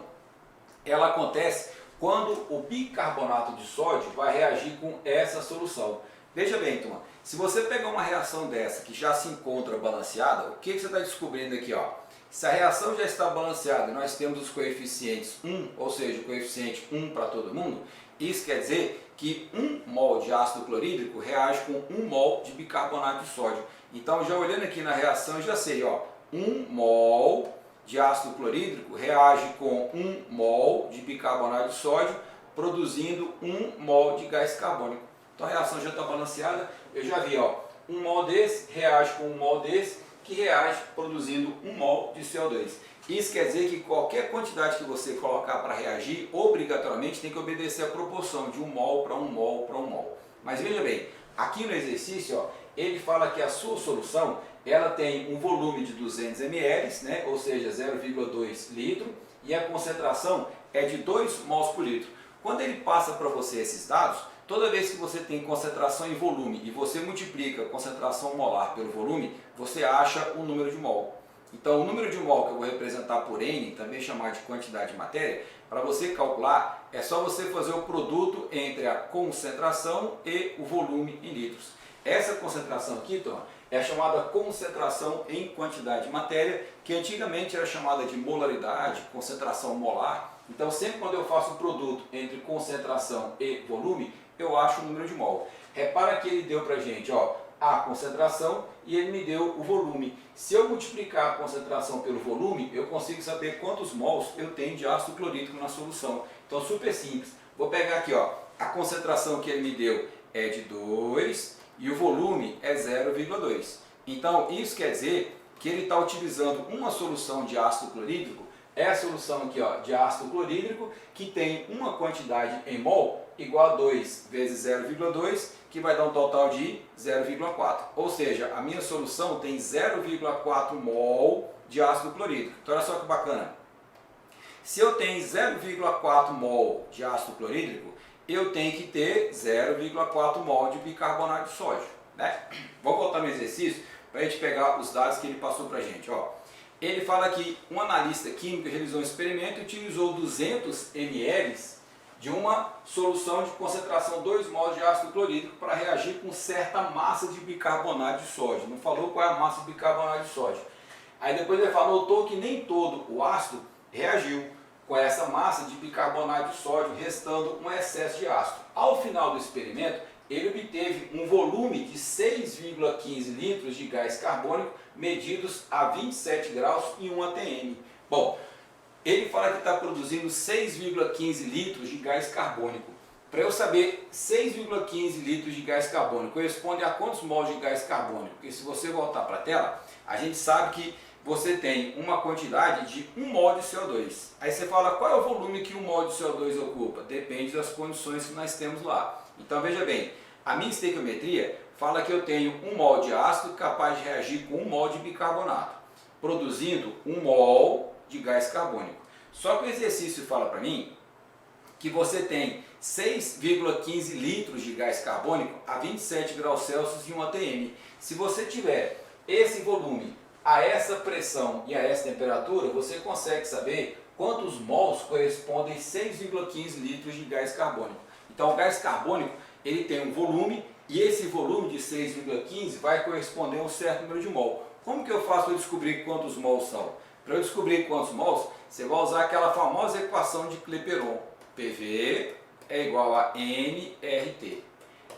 ela acontece quando o bicarbonato de sódio vai reagir com essa solução. Veja bem, turma, se você pegar uma reação dessa que já se encontra balanceada, o que você está descobrindo aqui? Ó? Se a reação já está balanceada e nós temos os coeficientes 1, ou seja, o coeficiente 1 para todo mundo, isso quer dizer que 1 mol de ácido clorídrico reage com 1 mol de bicarbonato de sódio. Então, já olhando aqui na reação, eu já sei, ó, 1 mol de ácido clorídrico reage com 1 mol de bicarbonato de sódio, produzindo 1 mol de gás carbônico. Então a reação já está balanceada, eu já vi, ó, 1 mol desse reage com 1 mol desse, que reage produzindo 1 mol de CO2. Isso quer dizer que qualquer quantidade que você colocar para reagir, obrigatoriamente tem que obedecer a proporção de 1 mol para 1 mol para 1 mol. Mas veja bem, aqui no exercício, ó, ele fala que a sua solução, ela tem um volume de 200 ml, né, ou seja, 0,2 litro, e a concentração é de 2 mols por litro. Quando ele passa para você esses dados, toda vez que você tem concentração em volume e você multiplica a concentração molar pelo volume, você acha o número de mol. Então o número de mol que eu vou representar por N, também chamado de quantidade de matéria, para você calcular é só você fazer o produto entre a concentração e o volume em litros. Essa concentração aqui, então, é chamada concentração em quantidade de matéria, que antigamente era chamada de molaridade, concentração molar. Então sempre quando eu faço o produto entre concentração e volume, eu acho o número de mol. Repara que ele deu para a gente, ó, a concentração e ele me deu o volume. Se eu multiplicar a concentração pelo volume, eu consigo saber quantos mols eu tenho de ácido clorídrico na solução. Então super simples. Vou pegar aqui, ó, a concentração que ele me deu é de 2 e o volume é 0,2. Então isso quer dizer que ele está utilizando uma solução de ácido clorídrico, é a solução aqui, ó, de ácido clorídrico, que tem uma quantidade em mol igual a 2 vezes 0,2, que vai dar um total de 0,4. Ou seja, a minha solução tem 0,4 mol de ácido clorídrico. Então olha só que bacana. Se eu tenho 0,4 mol de ácido clorídrico, eu tenho que ter 0,4 mol de bicarbonato de sódio, né? Vou voltar no exercício para a gente pegar os dados que ele passou para a gente, ó. Ele fala que um analista químico realizou um experimento e utilizou 200 ml de uma solução de concentração 2 mols de ácido clorídrico para reagir com certa massa de bicarbonato de sódio. Não falou qual é a massa de bicarbonato de sódio. Aí depois ele falou, notou que nem todo o ácido reagiu. com essa massa de bicarbonato de sódio, restando um excesso de ácido. Ao final do experimento, ele obteve um volume de 6,15 litros de gás carbônico medidos a 27 graus e 1 atm. Bom, ele fala que está produzindo 6,15 litros de gás carbônico. Para eu saber 6,15 litros de gás carbônico corresponde a quantos mols de gás carbônico? Porque se você voltar para a tela, a gente sabe que você tem uma quantidade de 1 mol de CO2. Aí você fala, qual é o volume que 1 mol de CO2 ocupa? Depende das condições que nós temos lá. Então veja bem, a minha estequiometria fala que eu tenho 1 mol de ácido capaz de reagir com 1 mol de bicarbonato, produzindo 1 mol de gás carbônico. Só que o exercício fala para mim que você tem 6,15 litros de gás carbônico a 27 graus Celsius e 1 atm. Se você tiver esse volume a essa pressão e a essa temperatura, você consegue saber quantos mols correspondem a 6,15 litros de gás carbônico. Então o gás carbônico ele tem um volume e esse volume de 6,15 vai corresponder a um certo número de mol. Como que eu faço para descobrir quantos mols são? Para eu descobrir quantos mols, você vai usar aquela famosa equação de Clapeyron. PV é igual a nRT.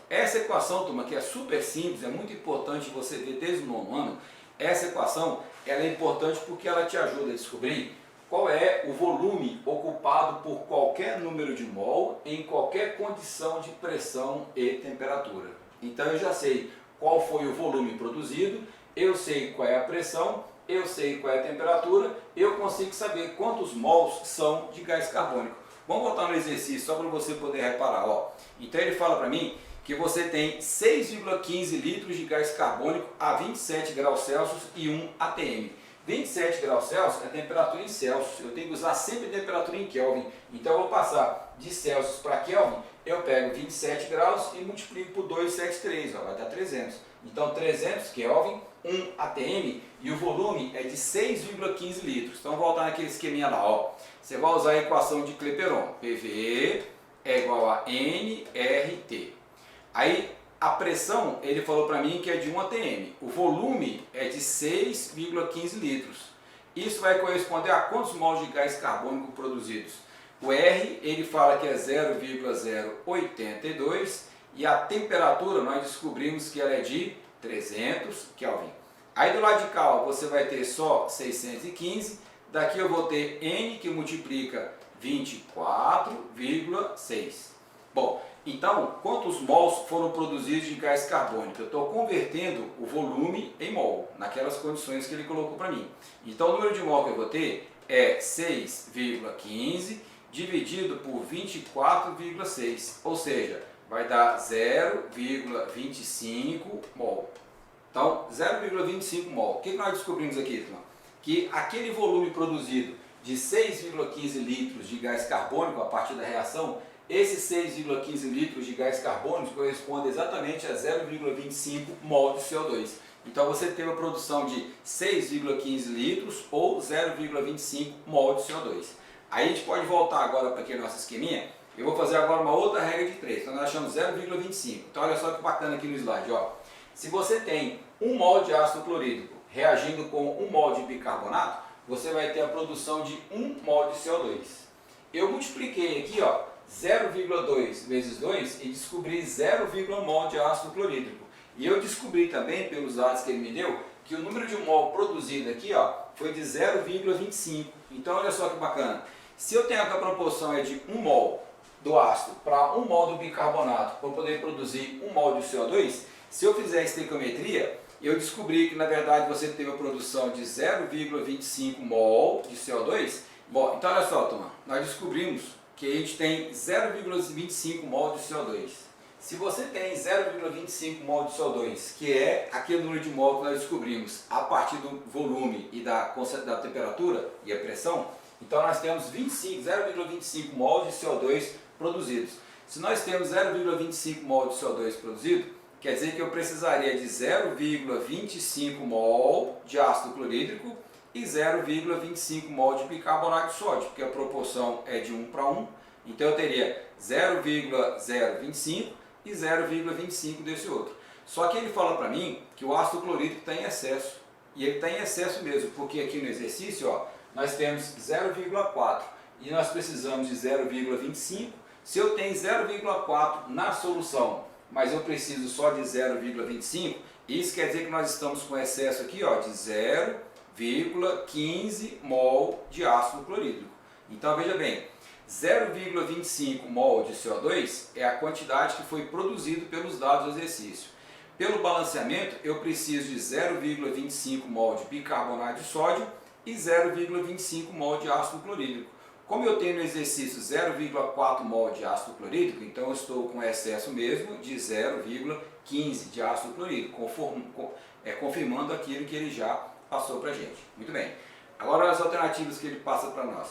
Essa equação, turma, que é super simples, é muito importante você ver desde o 9º ano. Essa equação ela é importante porque ela te ajuda a descobrir qual é o volume ocupado por qualquer número de mol em qualquer condição de pressão e temperatura. Então eu já sei qual foi o volume produzido, eu sei qual é a pressão, eu sei qual é a temperatura, eu consigo saber quantos mols são de gás carbônico. Vamos voltar no exercício só para você poder reparar. Ó. Então ele fala para mim que você tem 6,15 litros de gás carbônico a 27 graus Celsius e 1 atm. 27 graus Celsius é a temperatura em Celsius, eu tenho que usar sempre a temperatura em Kelvin. Então eu vou passar de Celsius para Kelvin, eu pego 27 graus e multiplico por 273, ó, vai dar 300. Então 300 Kelvin, 1 atm e o volume é de 6,15 litros. Então voltar naquele esqueminha lá, ó. Você vai usar a equação de Clapeyron, PV é igual a nRT. Aí a pressão, ele falou para mim que é de 1 atm. O volume é de 6,15 litros. Isso vai corresponder a quantos mols de gás carbônico produzidos? O R, ele fala que é 0,082 e a temperatura nós descobrimos que ela é de 300 Kelvin. Aí do lado de cá, ó, você vai ter só 615. Daqui eu vou ter N que multiplica 24,6. Bom, então, quantos mols foram produzidos de gás carbônico? Eu estou convertendo o volume em mol, naquelas condições que ele colocou para mim. Então, o número de mol que eu vou ter é 6,15 dividido por 24,6, ou seja, vai dar 0,25 mol. Então, 0,25 mol. O que nós descobrimos aqui, turma? Que aquele volume produzido de 6,15 litros de gás carbônico a partir da reação, esses 6,15 litros de gás carbônico correspondem exatamente a 0,25 mol de CO2. Então você teve a produção de 6,15 litros ou 0,25 mol de CO2. Aí a gente pode voltar agora para aquele nosso esqueminha. Eu vou fazer agora uma outra regra de 3. Então nós achamos 0,25. Então olha só que bacana aqui no slide. Ó. Se você tem 1 mol de ácido clorídrico reagindo com 1 mol de bicarbonato, você vai ter a produção de 1 mol de CO2. Eu multipliquei aqui, ó, 0,2 vezes 2 e descobri 0,1 mol de ácido clorídrico. E eu descobri também, pelos dados que ele me deu, que o número de mol produzido aqui, ó, foi de 0,25. Então olha só que bacana. Se eu tenho que a proporção é de 1 mol do ácido para 1 mol do bicarbonato para poder produzir 1 mol de CO2, se eu fizer a estequiometria, eu descobri que na verdade você teve a produção de 0,25 mol de CO2. Bom, então olha só, turma, nós descobrimos que a gente tem 0,25 mol de CO2. Se você tem 0,25 mol de CO2, que é aquele número de mol que nós descobrimos a partir do volume e da temperatura e a pressão, então nós temos 0,25 mol de CO2 produzidos. Se nós temos 0,25 mol de CO2 produzido, quer dizer que eu precisaria de 0,25 mol de ácido clorídrico e 0,25 mol de bicarbonato de sódio, porque a proporção é de 1 para 1. Então eu teria 0,025 e 0,25 desse outro. Só que ele fala para mim que o ácido clorídrico está em excesso. E ele está em excesso mesmo, porque aqui no exercício, ó, nós temos 0,4. e nós precisamos de 0,25. Se eu tenho 0,4 na solução, mas eu preciso só de 0,25, isso quer dizer que nós estamos com excesso aqui ó, de 0,15 mol de ácido clorídrico. Então veja bem, 0,25 mol de CO2 é a quantidade que foi produzido pelos dados do exercício. Pelo balanceamento, eu preciso de 0,25 mol de bicarbonato de sódio e 0,25 mol de ácido clorídrico. Como eu tenho no exercício 0,4 mol de ácido clorídrico, então eu estou com excesso mesmo de 0,15 de ácido clorídrico, confirmando aquilo que ele já passou para a gente. Muito bem. Agora as alternativas que ele passa para nós.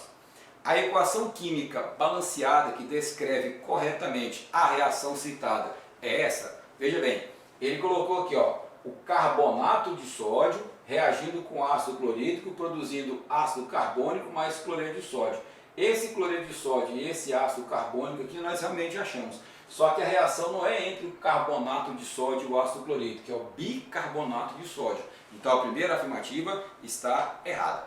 A equação química balanceada que descreve corretamente a reação citada é essa. Veja bem, ele colocou aqui ó, o carbonato de sódio reagindo com ácido clorídrico, produzindo ácido carbônico mais cloreto de sódio. Esse cloreto de sódio e esse ácido carbônico aqui nós realmente achamos. Só que a reação não é entre o carbonato de sódio e o ácido clorídrico, que é o bicarbonato de sódio. Então a primeira afirmativa está errada.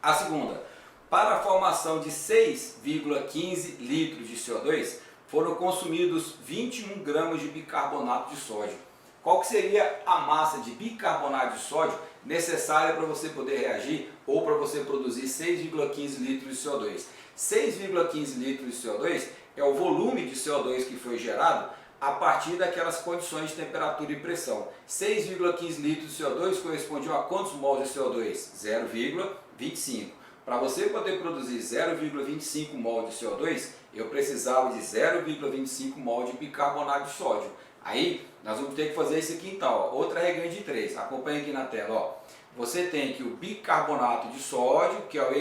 A segunda, para a formação de 6,15 litros de CO2, foram consumidos 21 gramas de bicarbonato de sódio. Qual que seria a massa de bicarbonato de sódio necessária para você poder reagir ou para você produzir 6,15 litros de CO2? 6,15 litros de CO2 é o volume de CO2 que foi gerado a partir daquelas condições de temperatura e pressão. 6,15 litros de CO2 correspondiam a quantos mols de CO2? 0,25. Para você poder produzir 0,25 mol de CO2, eu precisava de 0,25 mol de bicarbonato de sódio. Aí, nós vamos ter que fazer isso aqui então, ó. Outra regra de 3, acompanha aqui na tela. Ó. Você tem que o bicarbonato de sódio, que é o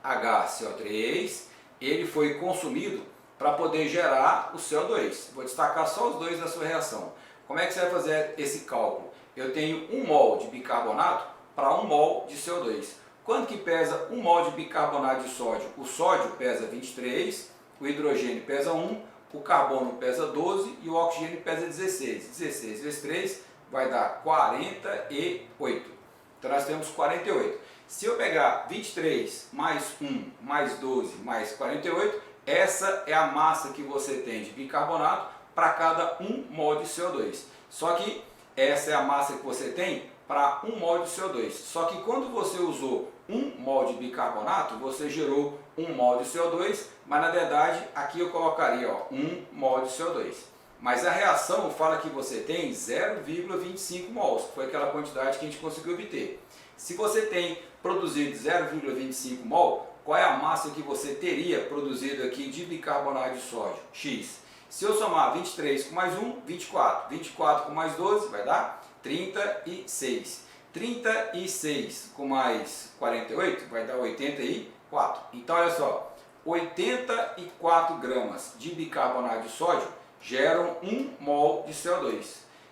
NaHCO3, ele foi consumido para poder gerar o CO2. Vou destacar só os dois da sua reação. Como é que você vai fazer esse cálculo? Eu tenho 1 mol de bicarbonato para 1 mol de CO2. Quanto que pesa 1 mol de bicarbonato de sódio? O sódio pesa 23, o hidrogênio pesa 1, o carbono pesa 12 e o oxigênio pesa 16. 16 vezes 3 vai dar 48. Então nós temos 48. Se eu pegar 23 mais 1 mais 12 mais 48, essa é a massa que você tem de bicarbonato para cada 1 mol de CO2. Só que essa é a massa que você tem para 1 mol de CO2. Só que quando você usou 1 mol de bicarbonato, você gerou 1 mol de CO2, mas na verdade aqui eu colocaria ó, 1 mol de CO2. Mas a reação fala que você tem 0,25 mols, que foi aquela quantidade que a gente conseguiu obter. Se você tem produzido 0,25 mol, qual é a massa que você teria produzido aqui de bicarbonato de sódio? X. Se eu somar 23 com mais 1, 24. 24 com mais 12 vai dar 36. 36 com mais 48 vai dar 84. Então olha só, 84 gramas de bicarbonato de sódio geram 1 mol de CO2.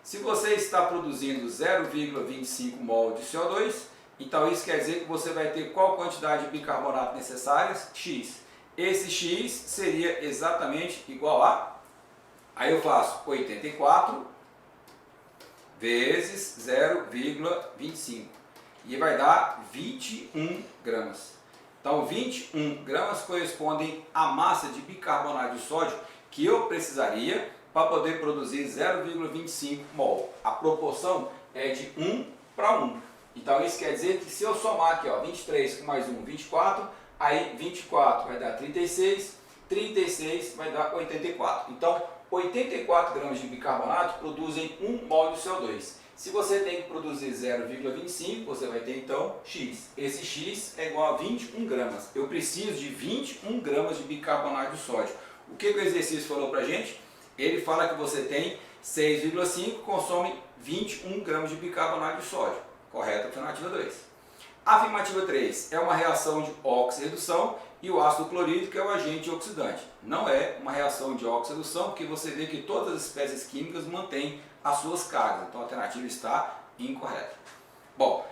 Se você está produzindo 0,25 mol de CO2, então isso quer dizer que você vai ter qual quantidade de bicarbonato necessária? X. Esse X seria exatamente igual a... Aí eu faço 84 vezes 0,25 e vai dar 21 gramas. Então 21 gramas correspondem à massa de bicarbonato de sódio que eu precisaria para poder produzir 0,25 mol. A proporção é de 1 para 1. Então isso quer dizer que se eu somar aqui, ó, 23 com mais 1, 24, aí 24 vai dar 36, 36 vai dar 84. Então 84 gramas de bicarbonato produzem 1 mol de CO2. Se você tem que produzir 0,25, você vai ter então X. Esse X é igual a 21 gramas. Eu preciso de 21 gramas de bicarbonato de sódio. O que o exercício falou para a gente? Ele fala que você tem 6,5, consome 21 gramas de bicarbonato de sódio. Correto, afirmativa 2. A afirmativa 3 é uma reação de oxirredução e o ácido clorídrico é o agente oxidante. Não é uma reação de oxirredução, porque você vê que todas as espécies químicas mantêm as suas cargas. Então a alternativa está incorreta. Bom,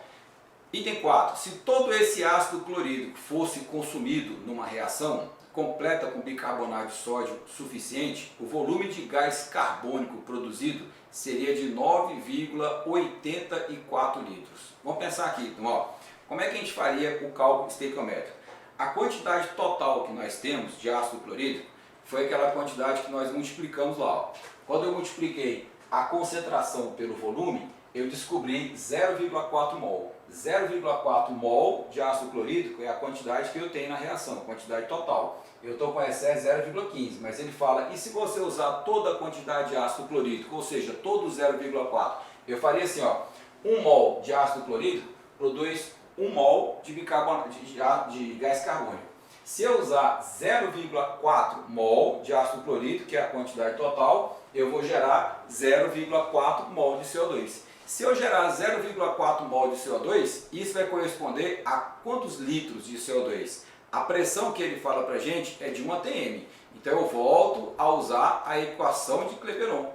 item 4. Se todo esse ácido clorídrico fosse consumido numa reação completa com bicarbonato de sódio suficiente, o volume de gás carbônico produzido seria de 9,84 litros. Vamos pensar aqui, então, ó, como é que a gente faria o cálculo estequiométrico? A quantidade total que nós temos de ácido clorídrico foi aquela quantidade que nós multiplicamos lá. Ó. Quando eu multipliquei a concentração pelo volume, eu descobri 0,4 mol. 0,4 mol de ácido clorídrico é a quantidade que eu tenho na reação, a quantidade total. Eu estou com excesso 0,15, mas ele fala, e se você usar toda a quantidade de ácido clorídrico, ou seja, todo 0,4, eu faria assim, ó, 1 mol de ácido clorídrico produz 1 mol de gás carbônico. Se eu usar 0,4 mol de ácido clorídrico, que é a quantidade total, eu vou gerar 0,4 mol de CO2. Se eu gerar 0,4 mol de CO2, isso vai corresponder a quantos litros de CO2? A pressão que ele fala para a gente é de 1 atm. Então eu volto a usar a equação de Clapeyron.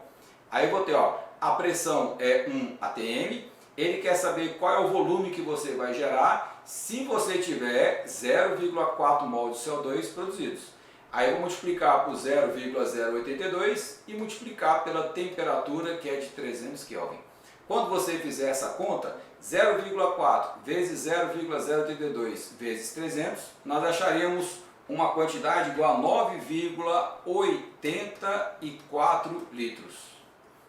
Aí eu vou ter, ó, a pressão é 1 atm, ele quer saber qual é o volume que você vai gerar se você tiver 0,4 mol de CO2 produzidos. Aí eu vou multiplicar por 0,082 e multiplicar pela temperatura, que é de 300 Kelvin. Quando você fizer essa conta, 0,4 vezes 0,082 vezes 300, nós acharíamos uma quantidade igual a 9,84 litros.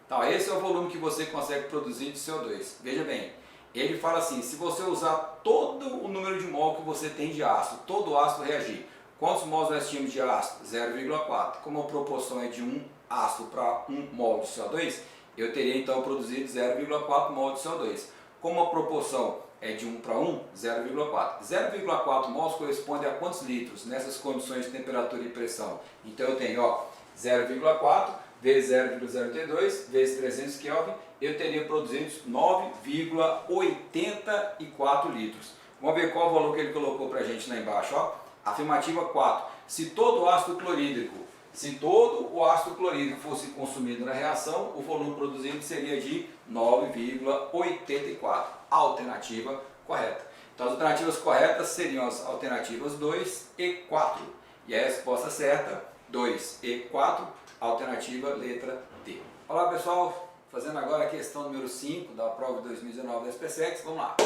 Então, esse é o volume que você consegue produzir de CO2. Veja bem, ele fala assim, se você usar todo o número de mol que você tem de ácido, todo o ácido reagir, quantos mols nós tínhamos de ácido? 0,4. Como a proporção é de 1 ácido para 1 mol de CO2, eu teria então produzido 0,4 mol de CO2. Como a proporção é de 1 para 1, 0,4. 0,4 mols corresponde a quantos litros nessas condições de temperatura e pressão? Então eu tenho, ó, 0,4 vezes 0,082 vezes 300 Kelvin, eu teria produzido 9,84 litros. Vamos ver qual o valor que ele colocou para a gente lá embaixo. Ó. Afirmativa 4. Se todo o ácido clorídrico fosse consumido na reação, o volume produzido seria de 9,84. Alternativa correta. Então as alternativas corretas seriam as alternativas 2 e 4. E a resposta certa, 2 e 4, alternativa letra D. Olá pessoal, fazendo agora a questão número 5 da prova de 2019 da SPSEX. Vamos lá.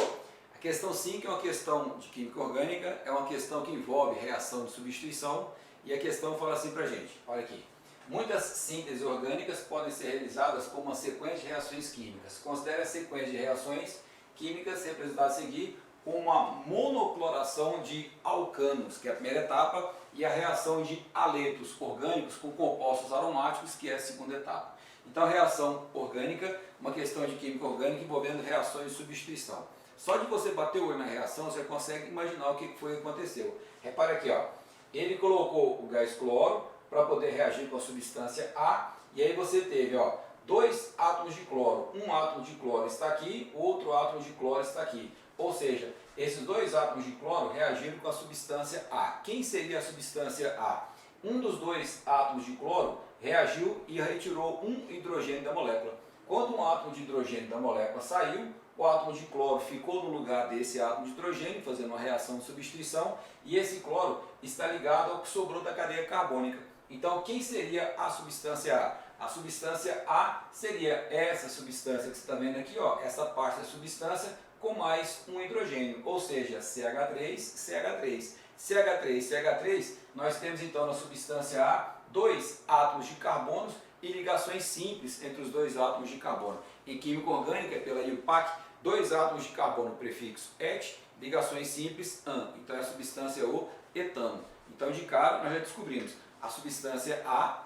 A questão 5 é uma questão de química orgânica, é uma questão que envolve reação de substituição. E a questão fala assim pra gente, olha aqui. Muitas sínteses orgânicas podem ser realizadas com uma sequência de reações químicas. Considere a sequência de reações químicas representada a seguir com uma monocloração de alcanos, que é a primeira etapa, e a reação de aletos orgânicos com compostos aromáticos, que é a segunda etapa. Então, a reação orgânica, uma questão de química orgânica envolvendo reações de substituição. Só de você bater o olho na reação, você consegue imaginar o que foi que aconteceu. Repare aqui, ó. Ele colocou o gás cloro para poder reagir com a substância A, e aí você teve, ó, 2 átomos de cloro. Um átomo de cloro está aqui, outro átomo de cloro está aqui. Ou seja, esses 2 átomos de cloro reagiram com a substância A. Quem seria a substância A? Um dos 2 átomos de cloro reagiu e retirou um hidrogênio da molécula. Quando um átomo de hidrogênio da molécula saiu, o átomo de cloro ficou no lugar desse átomo de hidrogênio, fazendo uma reação de substituição, e esse cloro está ligado ao que sobrou da cadeia carbônica. Então, quem seria a substância A? A substância A seria essa substância que você está vendo aqui, ó, essa parte da substância com mais um hidrogênio, ou seja, CH3, CH3. CH3, CH3, nós temos então na substância A 2 átomos de carbono e ligações simples entre os 2 átomos de carbono. Em química orgânica, pela IUPAC, 2 átomos de carbono prefixo et, ligações simples an. Então é a substância o etano. Então de cara nós já descobrimos, a substância A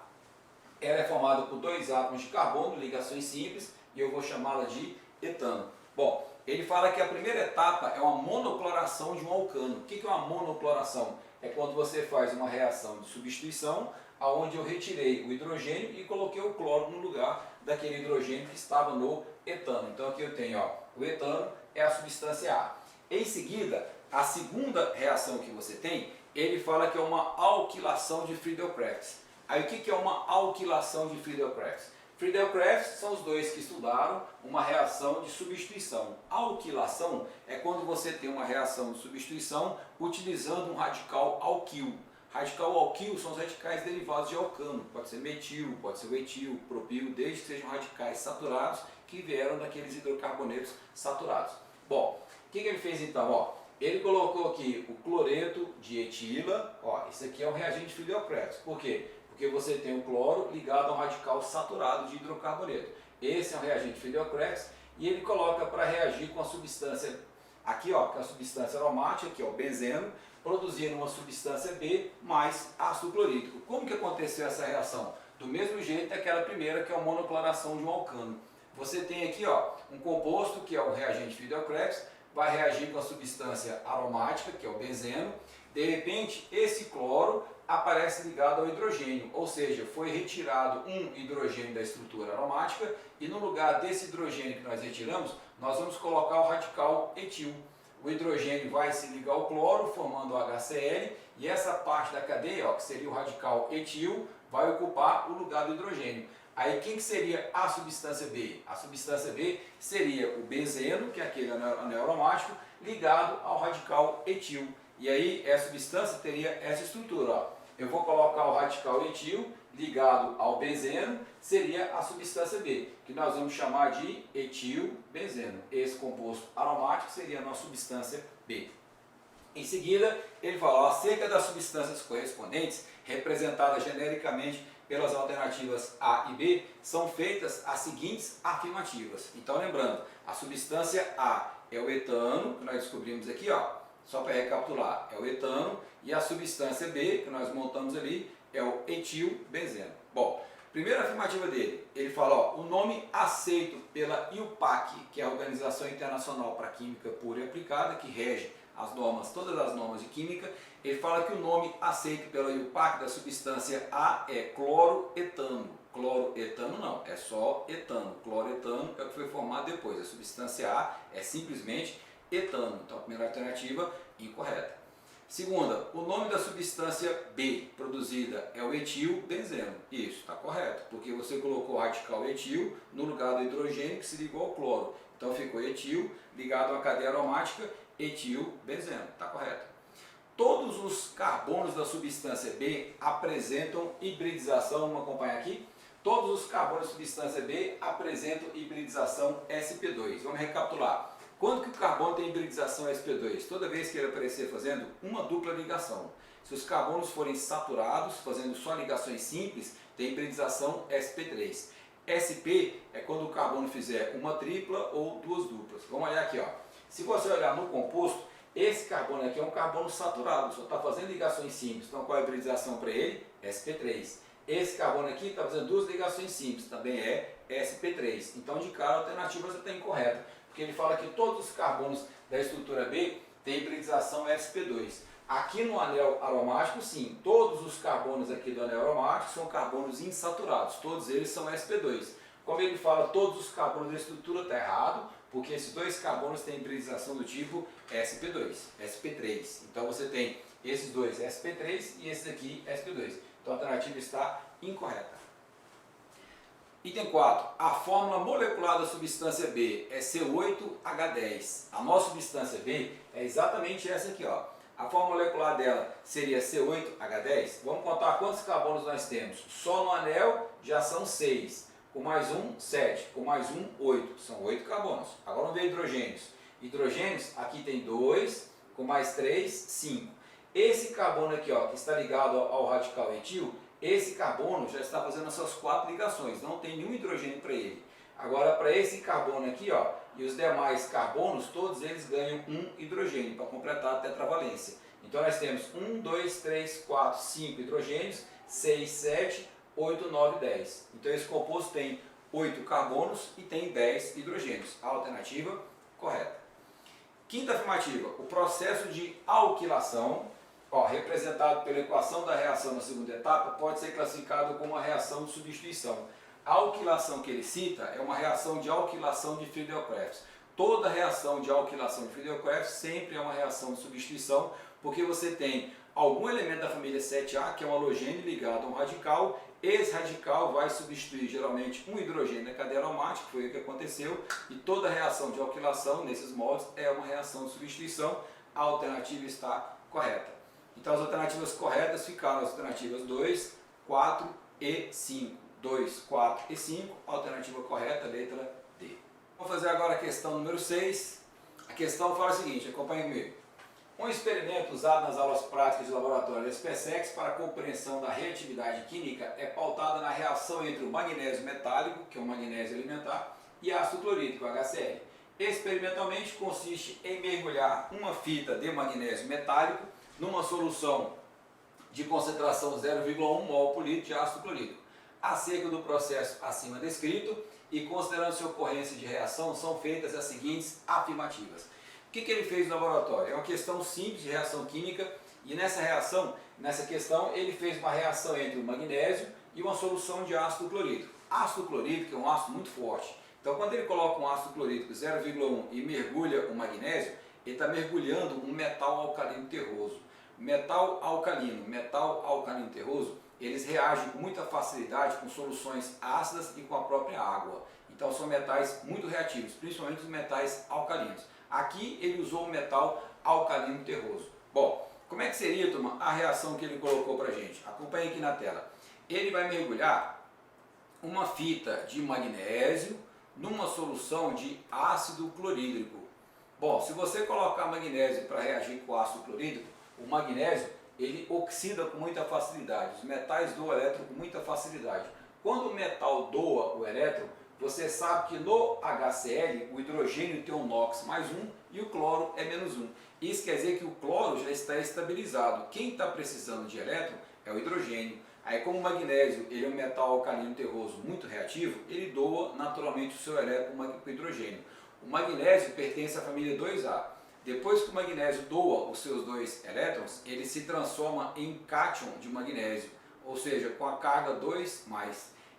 ela é formada por 2 átomos de carbono, ligações simples, e eu vou chamá-la de etano. Bom, ele fala que a primeira etapa é uma monocloração de um alcano. O que é uma monocloração? É quando você faz uma reação de substituição, onde eu retirei o hidrogênio e coloquei o cloro no lugar daquele hidrogênio que estava no etano. Então aqui eu tenho, ó, o etano é a substância A. Em seguida, a segunda reação que você tem, ele fala que é uma alquilação de Friedel-Crafts. Aí o que é uma alquilação de Friedel-Crafts? Friedel-Crafts são os dois que estudaram uma reação de substituição. Alquilação é quando você tem uma reação de substituição utilizando um radical alquil. Radical alquil são os radicais derivados de alcano. Pode ser metil, pode ser o etil, propil, desde que sejam radicais saturados que vieram daqueles hidrocarbonetos saturados. Bom, o que ele fez então? Ó, Ele colocou aqui o cloreto de etila, ó, isso aqui é um reagente Friedel-Crafts. Por quê? Porque você tem o cloro ligado a um radical saturado de hidrocarboneto. Esse é um reagente Friedel-Crafts e ele coloca para reagir com a substância, aqui ó, que é a substância aromática, que é o benzeno, produzindo uma substância B mais ácido clorídrico. Como que aconteceu essa reação? Do mesmo jeito daquela primeira, que é a monocloração de um alcano. Você tem aqui ó, um composto, que é o reagente Friedel-Crafts, vai reagir com a substância aromática, que é o benzeno. De repente, esse cloro aparece ligado ao hidrogênio, ou seja, foi retirado um hidrogênio da estrutura aromática e no lugar desse hidrogênio que nós retiramos, nós vamos colocar o radical etil. O hidrogênio vai se ligar ao cloro, formando o HCl, e essa parte da cadeia, ó, que seria o radical etil, vai ocupar o lugar do hidrogênio. Aí quem que seria a substância B? A substância B seria o benzeno, que é aquele anel aromático, ligado ao radical etil. E aí essa substância teria essa estrutura. Ó. Eu vou colocar o radical etil ligado ao benzeno, seria a substância B, que nós vamos chamar de etilbenzeno. Esse composto aromático seria a nossa substância B. Em seguida, ele fala acerca das substâncias correspondentes, representadas genericamente pelas alternativas A e B, são feitas as seguintes afirmativas. Então, lembrando, a substância A é o etano, que nós descobrimos aqui, ó, só para recapitular, é o etano, e a substância B, que nós montamos ali, é o etilbenzeno. Bom, primeira afirmativa dele, ele fala, ó, o nome aceito pela IUPAC, que é a Organização Internacional para a Química Pura e Aplicada, que rege as normas, todas as normas de química, ele fala que o nome aceito pela IUPAC da substância A é cloroetano. Cloroetano não, é só etano. Cloroetano é o que foi formado depois. A substância A é simplesmente etano. Então a primeira alternativa, incorreta. Segunda, o nome da substância B produzida é o etilbenzeno. Isso, está correto, porque você colocou o radical etil no lugar do hidrogênio que se ligou ao cloro. Então ficou etil ligado à cadeia aromática, etilbenzeno, está correto. Todos os carbonos da substância B apresentam hibridização, vamos acompanhar aqui? Todos os carbonos da substância B apresentam hibridização sp2. Vamos recapitular. Quando que o carbono tem hibridização sp2? Toda vez que ele aparecer fazendo uma dupla ligação. Se os carbonos forem saturados, fazendo só ligações simples, tem hibridização sp3. sp é quando o carbono fizer uma tripla ou duas duplas. Vamos olhar aqui, ó. Se você olhar no composto, esse carbono aqui é um carbono saturado, só está fazendo ligações simples. Então qual é a hibridização para ele? sp3. Esse carbono aqui está fazendo duas ligações simples, também é sp3. Então de cara a alternativa você está incorreta, porque ele fala que todos os carbonos da estrutura B têm hibridização sp2. Aqui no anel aromático, sim, todos os carbonos aqui do anel aromático são carbonos insaturados, todos eles são sp2. Como ele fala todos os carbonos da estrutura, está errado, porque esses dois carbonos têm hibridização do tipo sp2, sp3. Então você tem esses dois sp3 e esse aqui sp2. Então a alternativa está incorreta. Item 4. A fórmula molecular da substância B é C8H10. A nossa substância B é exatamente essa aqui, ó. A fórmula molecular dela seria C8H10. Vamos contar quantos carbonos nós temos. Só no anel já são 6. Com mais um, 7. Com mais um, 8. São 8 carbonos. Agora vamos ver hidrogênios. Hidrogênios, aqui tem 2. Com mais 3, 5. Esse carbono aqui, ó, que está ligado ao radical etil, esse carbono já está fazendo as suas 4 ligações. Não tem nenhum hidrogênio para ele. Agora, para esse carbono aqui, ó, e os demais carbonos, todos eles ganham um hidrogênio para completar a tetravalência. Então nós temos 1, 2, 3, 4, 5 hidrogênios, 6, 7, 8, 9, 10. Então esse composto tem 8 carbonos e tem 10 hidrogênios. A alternativa correta. Quinta afirmativa, o processo de alquilação, ó, representado pela equação da reação na segunda etapa, pode ser classificado como uma reação de substituição. A alquilação que ele cita é uma reação de alquilação de Friedel-Crafts. Toda reação de alquilação de Friedel-Crafts sempre é uma reação de substituição, porque você tem algum elemento da família 7A, que é um halogênio ligado a um radical. Esse radical vai substituir geralmente um hidrogênio na cadeia aromática, que foi o que aconteceu, e toda reação de alquilação, nesses moldes, é uma reação de substituição. A alternativa está correta. Então as alternativas corretas ficaram as alternativas 2, 4 e 5. 2, 4 e 5, alternativa correta, letra D. Vamos fazer agora a questão número 6. A questão fala o seguinte, acompanhe comigo. Um experimento usado nas aulas práticas de laboratório da SPSEX para a compreensão da reatividade química é pautado na reação entre o magnésio metálico, que é o magnésio alimentar, e ácido clorídrico, HCl. Experimentalmente consiste em mergulhar uma fita de magnésio metálico numa solução de concentração 0,1 mol por litro de ácido clorídrico. Acerca do processo acima descrito e considerando-se ocorrência de reação, são feitas as seguintes afirmativas. O que ele fez no laboratório? É uma questão simples de reação química e nessa questão, ele fez uma reação entre o magnésio e uma solução de ácido clorídrico. Ácido clorídrico é um ácido muito forte. Então, quando ele coloca um ácido clorídrico 0,1 e mergulha o magnésio, ele está mergulhando um metal alcalino terroso. Metal alcalino terroso, eles reagem com muita facilidade com soluções ácidas e com a própria água. Então, são metais muito reativos, principalmente os metais alcalinos. Aqui ele usou o metal alcalino terroso. Bom, como é que seria, turma, a reação que ele colocou para a gente? Acompanhe aqui na tela. Ele vai mergulhar uma fita de magnésio numa solução de ácido clorídrico. Bom, se você colocar magnésio para reagir com ácido clorídrico, o magnésio ele oxida com muita facilidade. Os metais doam elétron com muita facilidade. Quando o metal doa o elétron, você sabe que no HCl o hidrogênio tem um NOx mais 1 e o cloro é menos 1. Isso quer dizer que o cloro já está estabilizado. Quem está precisando de elétron é o hidrogênio. Aí, como o magnésio ele é um metal alcalino terroso muito reativo, ele doa naturalmente o seu elétron com o hidrogênio. O magnésio pertence à família 2A. Depois que o magnésio doa os seus 2 elétrons, ele se transforma em cátion de magnésio, ou seja, com a carga 2+.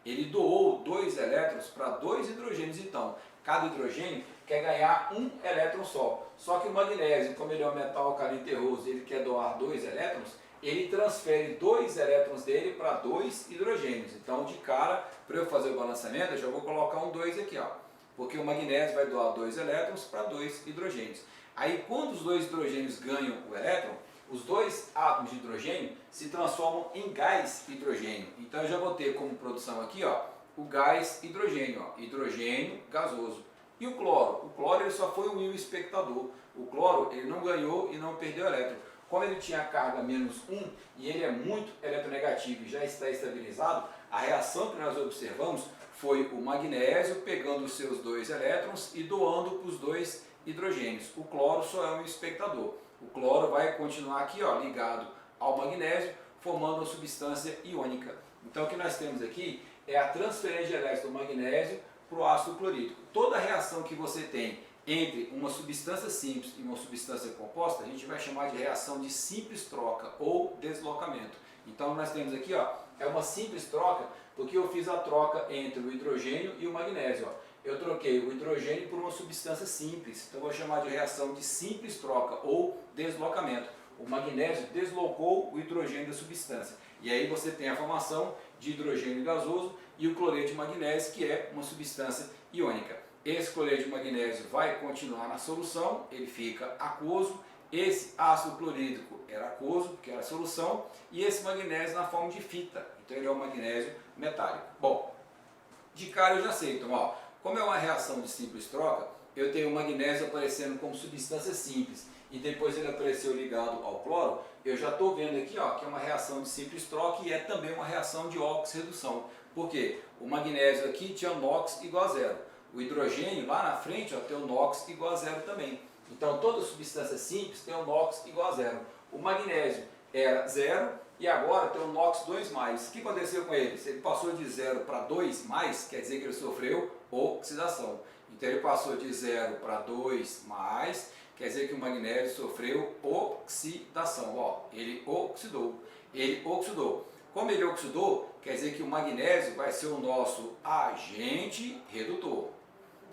Ele doou 2 elétrons para 2 hidrogênios, então cada hidrogênio quer ganhar um elétron só. Só que o magnésio, como ele é um metal alcalino terroso e ele quer doar 2 elétrons, ele transfere 2 elétrons dele para 2 hidrogênios. Então, de cara, para eu fazer o balanceamento, eu já vou colocar um 2 aqui, ó, porque o magnésio vai doar 2 elétrons para 2 hidrogênios. Aí, quando os 2 hidrogênios ganham o elétron, os 2 átomos de hidrogênio se transformam em gás hidrogênio. Então, eu já vou ter como produção aqui, ó, o gás hidrogênio, ó, hidrogênio gasoso. E o cloro? O cloro ele só foi um íon espectador. O cloro ele não ganhou e não perdeu elétron. Como ele tinha carga menos 1 e ele é muito eletronegativo e já está estabilizado, a reação que nós observamos foi o magnésio pegando os seus 2 elétrons e doando para os 2 hidrogênios. O cloro só é um espectador. O cloro vai continuar aqui, ó, ligado ao magnésio, formando uma substância iônica. Então, o que nós temos aqui é a transferência de elétrons do magnésio para o ácido clorídrico. Toda reação que você tem entre uma substância simples e uma substância composta, a gente vai chamar de reação de simples troca ou deslocamento. Então, nós temos aqui, ó, é uma simples troca, porque eu fiz a troca entre o hidrogênio e o magnésio. Ó. Eu troquei o hidrogênio por uma substância simples, então eu vou chamar de reação de simples troca ou deslocamento. O magnésio deslocou o hidrogênio da substância. E aí você tem a formação de hidrogênio gasoso e o cloreto de magnésio, que é uma substância iônica. Esse cloreto de magnésio vai continuar na solução, ele fica aquoso. Esse ácido clorídrico era aquoso, porque era a solução, e esse magnésio na forma de fita, então ele é um magnésio metálico. Bom, de cara eu já sei, então, ó, como é uma reação de simples troca, eu tenho o magnésio aparecendo como substância simples, e depois ele apareceu ligado ao cloro, eu já estou vendo aqui, ó, que é uma reação de simples troca e é também uma reação de óxido-redução. Por quê? O magnésio aqui tinha NOx igual a zero. O hidrogênio lá na frente, ó, tem o NOx igual a zero também. Então toda substância simples tem o NOx igual a zero. O magnésio era zero e agora tem o NOx 2+. O que aconteceu com ele? Se ele passou de 0 para 2+, quer dizer que ele sofreu oxidação. Então ele passou de 0 para 2+, quer dizer que o magnésio sofreu oxidação. Ó, ele oxidou. Como ele oxidou, quer dizer que o magnésio vai ser o nosso agente redutor.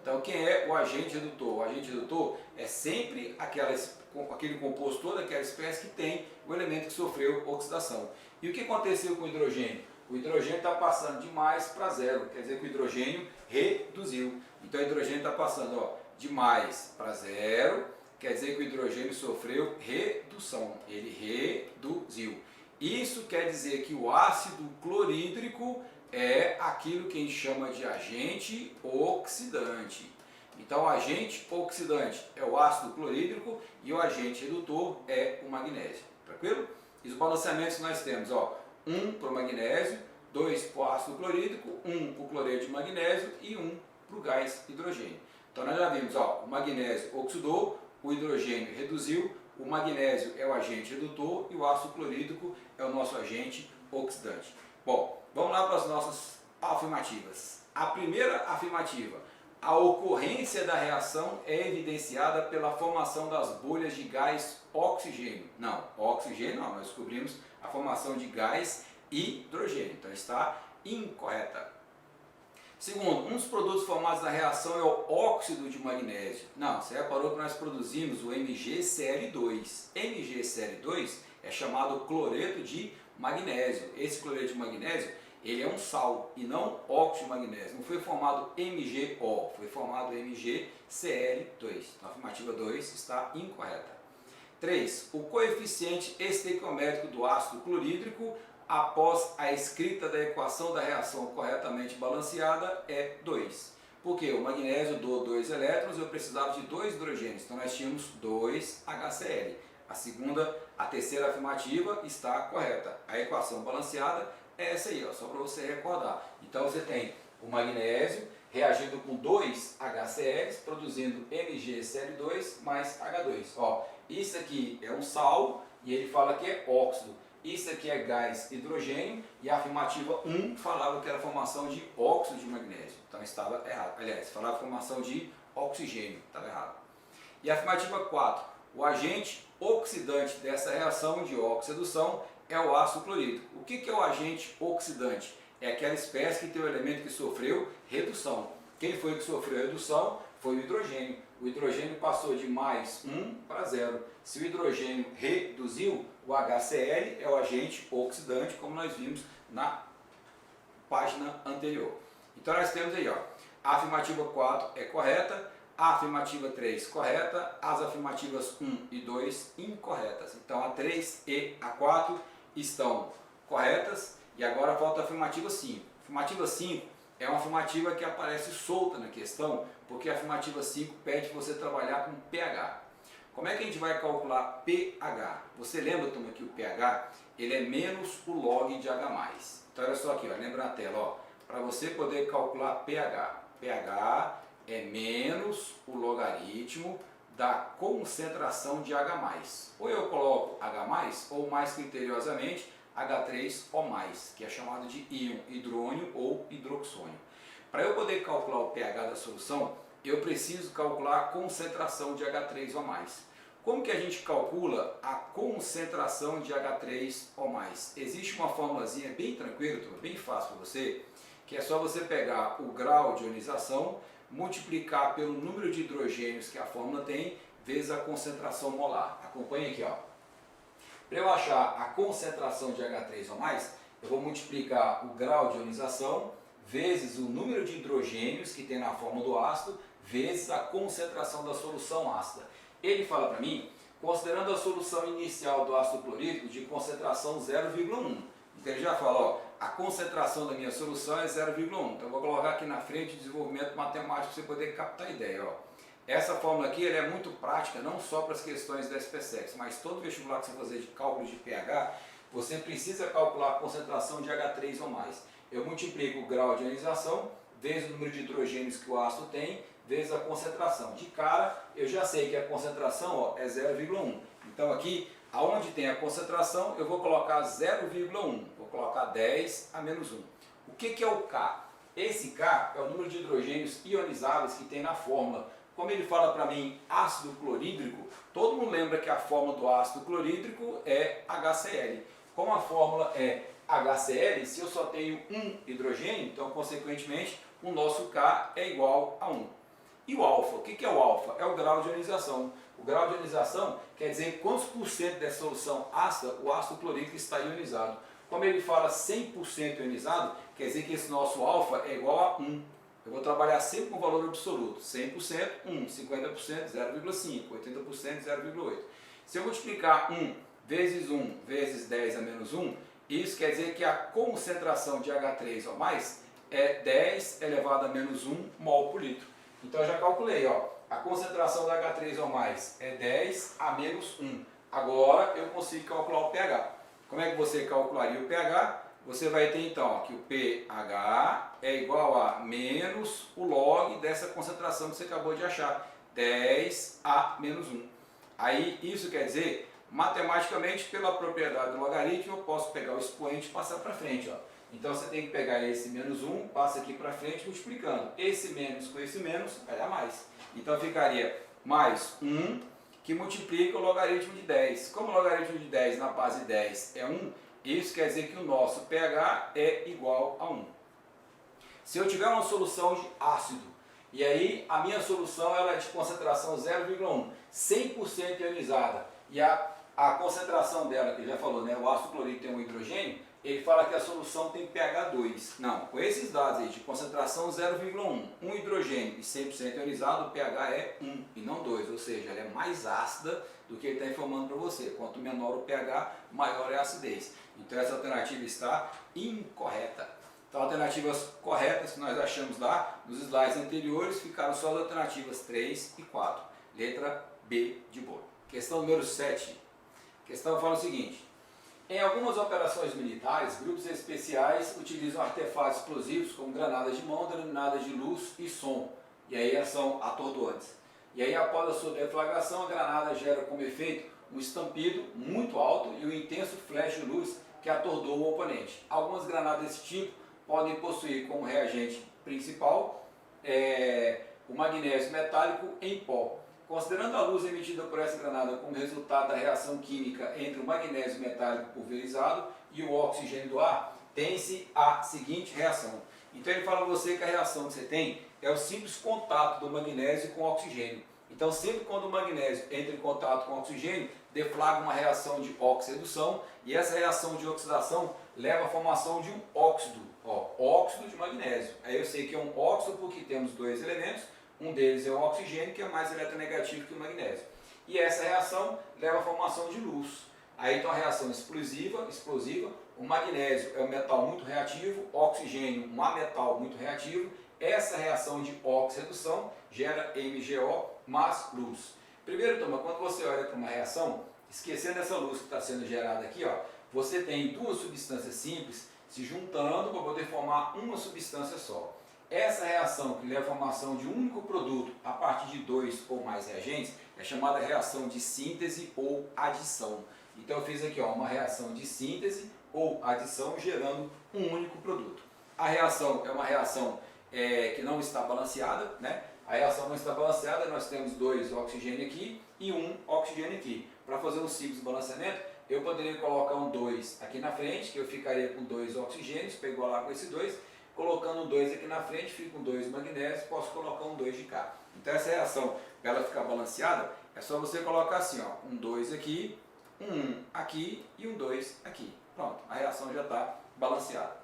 Então, quem é o agente redutor? O agente redutor é sempre aquele composto, toda aquela espécie que tem o elemento que sofreu oxidação. E o que aconteceu com o hidrogênio? O hidrogênio está passando de mais para zero, quer dizer que o hidrogênio reduziu. Então, o hidrogênio está passando, ó, de mais para zero, quer dizer que o hidrogênio sofreu redução, ele reduziu. Isso quer dizer que o ácido clorídrico é aquilo que a gente chama de agente oxidante. Então o agente oxidante é o ácido clorídrico e o agente redutor é o magnésio. Tranquilo? E os balanceamentos que nós temos, ó, 1 para o magnésio, 2 para o ácido clorídrico, 1 para o cloreto de magnésio e 1 para o gás hidrogênio. Então nós já vimos, ó, o magnésio oxidou, o hidrogênio reduziu, o magnésio é o agente redutor e o ácido clorídrico é o nosso agente oxidante. Bom, vamos lá para as nossas afirmativas. A primeira afirmativa: a ocorrência da reação é evidenciada pela formação das bolhas de gás oxigênio. Não, oxigênio não, nós descobrimos a formação de gás hidrogênio, então está incorreta. Segundo, um dos produtos formados na reação é o óxido de magnésio. Não, você reparou que nós produzimos o MgCl2. MgCl2 é chamado cloreto de magnésio. Esse cloreto de magnésio, ele é um sal e não óxido de magnésio. Não foi formado MgO, foi formado MgCl2. Então a afirmativa 2 está incorreta. 3. O coeficiente estequiométrico do ácido clorídrico após a escrita da equação da reação corretamente balanceada é 2. Porque o magnésio doou 2 elétrons, eu precisava de 2 hidrogênios, então nós tínhamos 2 HCl. A terceira afirmativa está correta. A equação balanceada é essa aí, ó, só para você recordar. Então você tem o magnésio reagindo com 2 HCl, produzindo MgCl2 mais H2. Ó, isso aqui é um sal e ele fala que é óxido. Isso aqui é gás hidrogênio e a afirmativa 1 falava que era formação de óxido de magnésio. Então estava errado. Aliás, falava formação de oxigênio. Estava errado. E a afirmativa 4. O agente oxidante dessa reação de oxidação é o ácido clorídrico. O que é o agente oxidante? É aquela espécie que tem o elemento que sofreu redução. Quem foi que sofreu redução? Foi o hidrogênio. O hidrogênio passou de mais 1 para 0. Se o hidrogênio reduziu, o HCl é o agente oxidante, como nós vimos na página anterior. Então nós temos aí, ó, a afirmativa 4 é correta, a afirmativa 3 correta, as afirmativas 1 e 2 incorretas. Então a 3 e a 4 estão corretas e agora falta a afirmativa 5. A afirmativa 5 é uma afirmativa que aparece solta na questão, porque a afirmativa 5 pede você trabalhar com pH. Como é que a gente vai calcular pH? Você lembra, turma, que o pH ele é menos o log de H+. Então olha só aqui, ó, lembra na tela, ó, para você poder calcular pH. pH é menos o logaritmo da concentração de H+. Ou eu coloco H+, ou mais criteriosamente, H3O+, que é chamado de íon hidrônio ou hidroxônio. Para eu poder calcular o pH da solução, eu preciso calcular a concentração de H3O+. Como que a gente calcula a concentração de H3O+? Existe uma formulazinha bem tranquila, bem fácil para você, que é só você pegar o grau de ionização, multiplicar pelo número de hidrogênios que a fórmula tem, vezes a concentração molar. Acompanhe aqui, ó. Para eu achar a concentração de H3O+, eu vou multiplicar o grau de ionização vezes o número de hidrogênios que tem na fórmula do ácido, vezes a concentração da solução ácida. Ele fala para mim, considerando a solução inicial do ácido clorídrico de concentração 0,1. Então ele já fala, ó, a concentração da minha solução é 0,1. Então eu vou colocar aqui na frente o desenvolvimento matemático para você poder captar a ideia, ó. Essa fórmula aqui ela é muito prática, não só para as questões da SPSEC, mas todo vestibular que você fazer de cálculo de pH, você precisa calcular a concentração de H3O+. Eu multiplico o grau de ionização, vezes o número de hidrogênios que o ácido tem, vezes a concentração. De cara, eu já sei que a concentração, ó, é 0,1. Então aqui, aonde tem a concentração, eu vou colocar 0,1. Vou colocar 10 a menos 1. O que é o K? Esse K é o número de hidrogênios ionizáveis que tem na fórmula. Como ele fala para mim ácido clorídrico, todo mundo lembra que a fórmula do ácido clorídrico é HCl. Como a fórmula é HCl, se eu só tenho um hidrogênio, então consequentemente o nosso K é igual a 1. E o alfa? O que é o alfa? É o grau de ionização. O grau de ionização quer dizer quantos por cento da solução ácida o ácido clorídrico está ionizado. Como ele fala 100% ionizado, quer dizer que esse nosso alfa é igual a 1. Eu vou trabalhar sempre com valor absoluto. 100%, 1. 50%, 0,5. 80%, 0,8. Se eu multiplicar 1 vezes 1 vezes 10 a menos 1, isso quer dizer que a concentração de H3O+, é 10 elevado a menos 1 mol por litro. Então eu já calculei, ó, a concentração da H3O+, é 10 a menos 1. Agora eu consigo calcular o pH. Como é que você calcularia o pH? Você vai ter então ó, que o pH é igual a menos o log dessa concentração que você acabou de achar, 10 a menos 1. Aí isso quer dizer, matematicamente, pela propriedade do logaritmo, eu posso pegar o expoente e passar para frente. Ó. Então você tem que pegar esse menos 1, passa aqui para frente multiplicando. Esse menos com esse menos vai dar mais. Então ficaria mais 1 que multiplica o logaritmo de 10. Como o logaritmo de 10 na base 10 é 1, isso quer dizer que o nosso pH é igual a 1. Se eu tiver uma solução de ácido, e aí a minha solução ela é de concentração 0,1, 100% ionizada, e a concentração dela, que já falou, né, o ácido clorídrico tem um hidrogênio, ele fala que a solução tem pH 2. Não, com esses dados aí de concentração 0,1, um hidrogênio e 100% ionizado, o pH é 1 e não 2, ou seja, ela é mais ácida do que ele está informando para você. Quanto menor o pH, maior é a acidez. Então essa alternativa está incorreta. Então alternativas corretas que nós achamos lá nos slides anteriores ficaram só as alternativas 3 e 4. Letra B de bolo. Questão número 7. A questão fala o seguinte. Em algumas operações militares, grupos especiais utilizam artefatos explosivos como granadas de mão, denominadas de luz e som. E aí elas são atordoantes. E aí após a sua deflagração, a granada gera como efeito um estampido muito alto e um intenso flash de luz que atordoa o oponente. Algumas granadas desse tipo podem possuir como reagente principal o magnésio metálico em pó. Considerando a luz emitida por essa granada como resultado da reação química entre o magnésio metálico pulverizado e o oxigênio do ar, tem-se a seguinte reação. Então ele fala para você que a reação que você tem é o simples contato do magnésio com o oxigênio. Então sempre quando o magnésio entra em contato com o oxigênio, deflagra uma reação de oxidação e essa reação de oxidação leva à formação de um óxido, óxido de magnésio. Aí eu sei que é um óxido porque temos dois elementos. Um deles é o oxigênio, que é mais eletronegativo que o magnésio. E essa reação leva à formação de luz. Aí então a reação explosiva, o magnésio é um metal muito reativo, o oxigênio um ametal muito reativo. Essa reação de oxidação gera MgO mais luz. Primeiro, turma, quando você olha para uma reação, esquecendo essa luz que está sendo gerada aqui, você tem duas substâncias simples se juntando para poder formar uma substância só. Essa reação que leva à formação de um único produto a partir de dois ou mais reagentes é chamada reação de síntese ou adição. Então eu fiz aqui uma reação de síntese ou adição gerando um único produto. A reação é uma reação que não está balanceada, né? A reação não está balanceada, nós temos dois oxigênio aqui e um oxigênio aqui. Para fazer um simples balanceamento, eu poderia colocar um 2 aqui na frente, que eu ficaria com dois oxigênios, para igualar com esse 2. Colocando um 2 aqui na frente, fica um 2 magnésios, posso colocar um 2 de cá. Então essa reação, para ela ficar balanceada, é só você colocar assim, um 2 aqui, um 1 aqui e um 2 aqui. Pronto, a reação já está balanceada.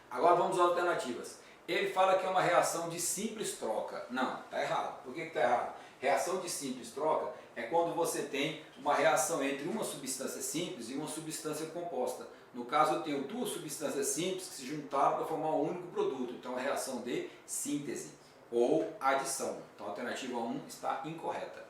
Agora vamos às alternativas. Ele fala que é uma reação de simples troca. Não, está errado. Por que está errado? Reação de simples troca é quando você tem uma reação entre uma substância simples e uma substância composta. No caso, eu tenho duas substâncias simples que se juntaram para formar um único produto. Então, a reação de síntese ou adição. Então, a alternativa 1 está incorreta.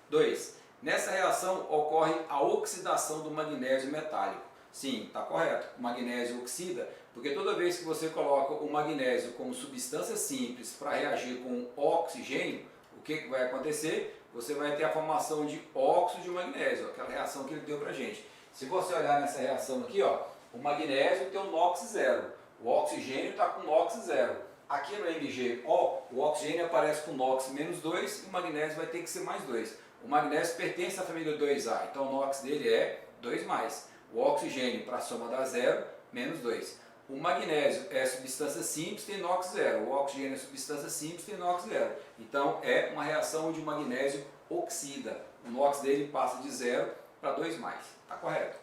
2. Nessa reação ocorre a oxidação do magnésio metálico. Sim, está correto. O magnésio oxida, porque toda vez que você coloca o magnésio como substância simples para reagir com o oxigênio, o que vai acontecer? Você vai ter a formação de óxido de magnésio, aquela reação que ele deu para a gente. Se você olhar nessa reação aqui, o magnésio tem um NOx zero, o oxigênio está com NOx zero. Aqui no MgO, o oxigênio aparece com NOx menos 2 e o magnésio vai ter que ser mais 2. O magnésio pertence à família 2A, então o NOx dele é 2+. O oxigênio, para a soma dar zero, menos 2. O magnésio é substância simples, tem NOx zero. O oxigênio é substância simples, tem NOx zero. Então é uma reação onde o magnésio oxida. O NOx dele passa de 0 para 2+. Está correto.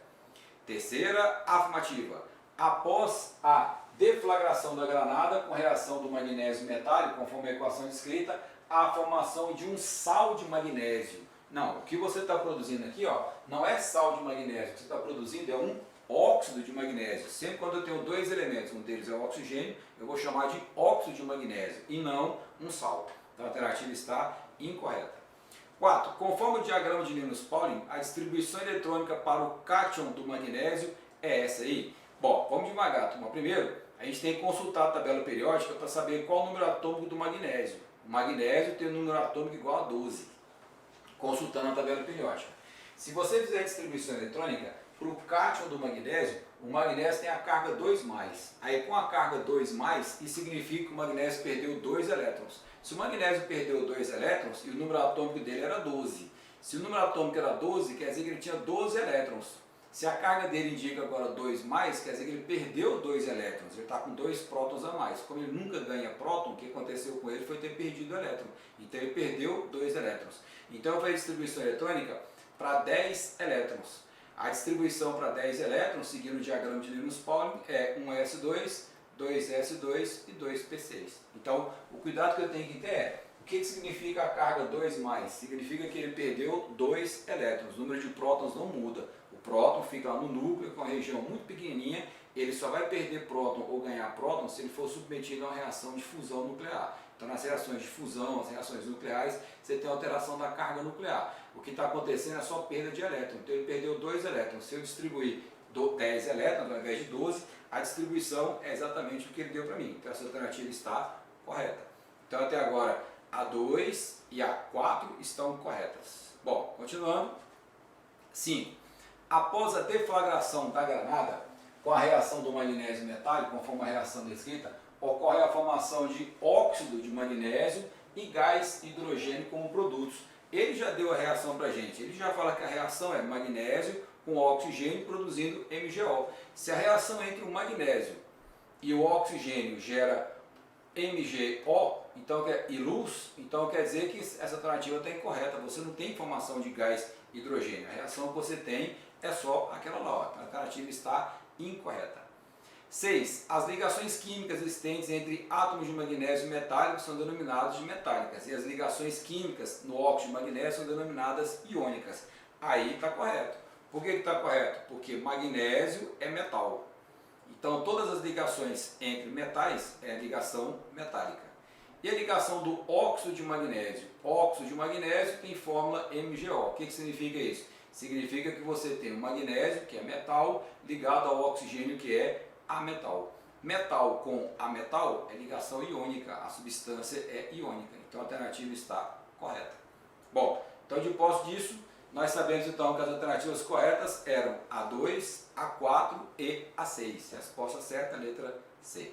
Terceira afirmativa. Após a deflagração da granada com reação do magnésio metálico, conforme a equação descrita, há a formação de um sal de magnésio. Não, o que você está produzindo aqui não é sal de magnésio. O que você está produzindo é um óxido de magnésio. Sempre quando eu tenho dois elementos, um deles é o oxigênio, eu vou chamar de óxido de magnésio e não um sal. Então a alternativa está incorreta. 4. Conforme o diagrama de Linus-Pauling, a distribuição eletrônica para o cátion do magnésio é essa aí. Bom, vamos devagar, turma. Primeiro, a gente tem que consultar a tabela periódica para saber qual o número atômico do magnésio. O magnésio tem um número atômico igual a 12, consultando a tabela periódica. Se você fizer a distribuição eletrônica, para o cátion do magnésio, o magnésio tem a carga 2+. Aí com a carga 2+, isso significa que o magnésio perdeu 2 elétrons. Se o magnésio perdeu 2 elétrons e o número atômico dele era 12. Se o número atômico era 12, quer dizer que ele tinha 12 elétrons. Se a carga dele indica agora 2+, quer dizer que ele perdeu 2 elétrons. Ele está com 2 prótons a mais. Como ele nunca ganha próton, o que aconteceu com ele foi ter perdido elétron. Então ele perdeu 2 elétrons. Então eu fiz a distribuição eletrônica para 10 elétrons. A distribuição para 10 elétrons, seguindo o diagrama de Linus-Pauling, é 1s2, 2s2 e 2p6. Então, o cuidado que eu tenho que ter é, o que significa a carga 2+? Significa que ele perdeu 2 elétrons, o número de prótons não muda. O próton fica lá no núcleo, com uma região muito pequenininha, ele só vai perder próton ou ganhar próton se ele for submetido a uma reação de fusão nuclear. Então, nas reações de fusão, as reações nucleares, você tem alteração da carga nuclear. O que está acontecendo é só perda de elétrons. Então, ele perdeu 2 elétrons. Se eu distribuir 10 elétrons ao invés de 12, a distribuição é exatamente o que ele deu para mim. Então, essa alternativa está correta. Então, até agora, a 2 e a 4 estão corretas. Bom, continuando. 5. Após a deflagração da granada, com a reação do magnésio metálico, conforme a reação descrita, ocorre a formação de óxido de magnésio e gás hidrogênio como produtos. Ele já deu a reação para a gente, ele já fala que a reação é magnésio com oxigênio produzindo MgO. Se a reação entre o magnésio e o oxigênio gera MgO, então, e luz, então quer dizer que essa alternativa está incorreta, você não tem formação de gás hidrogênio, a reação que você tem é só aquela lá, a alternativa está incorreta. 6. As ligações químicas existentes entre átomos de magnésio metálicos são denominadas de metálicas e as ligações químicas no óxido de magnésio são denominadas iônicas. Aí está correto. Por que está correto? Porque magnésio é metal. Então todas as ligações entre metais é ligação metálica. E a ligação do óxido de magnésio? Óxido de magnésio tem fórmula MgO. O que significa isso? Significa que você tem o magnésio, que é metal, ligado ao oxigênio, que é ametal. Metal com ametal é ligação iônica, a substância é iônica. Então a alternativa está correta. Bom, então de posse disso, nós sabemos então que as alternativas corretas eram a 2, a 4 e a 6. Resposta certa, letra C.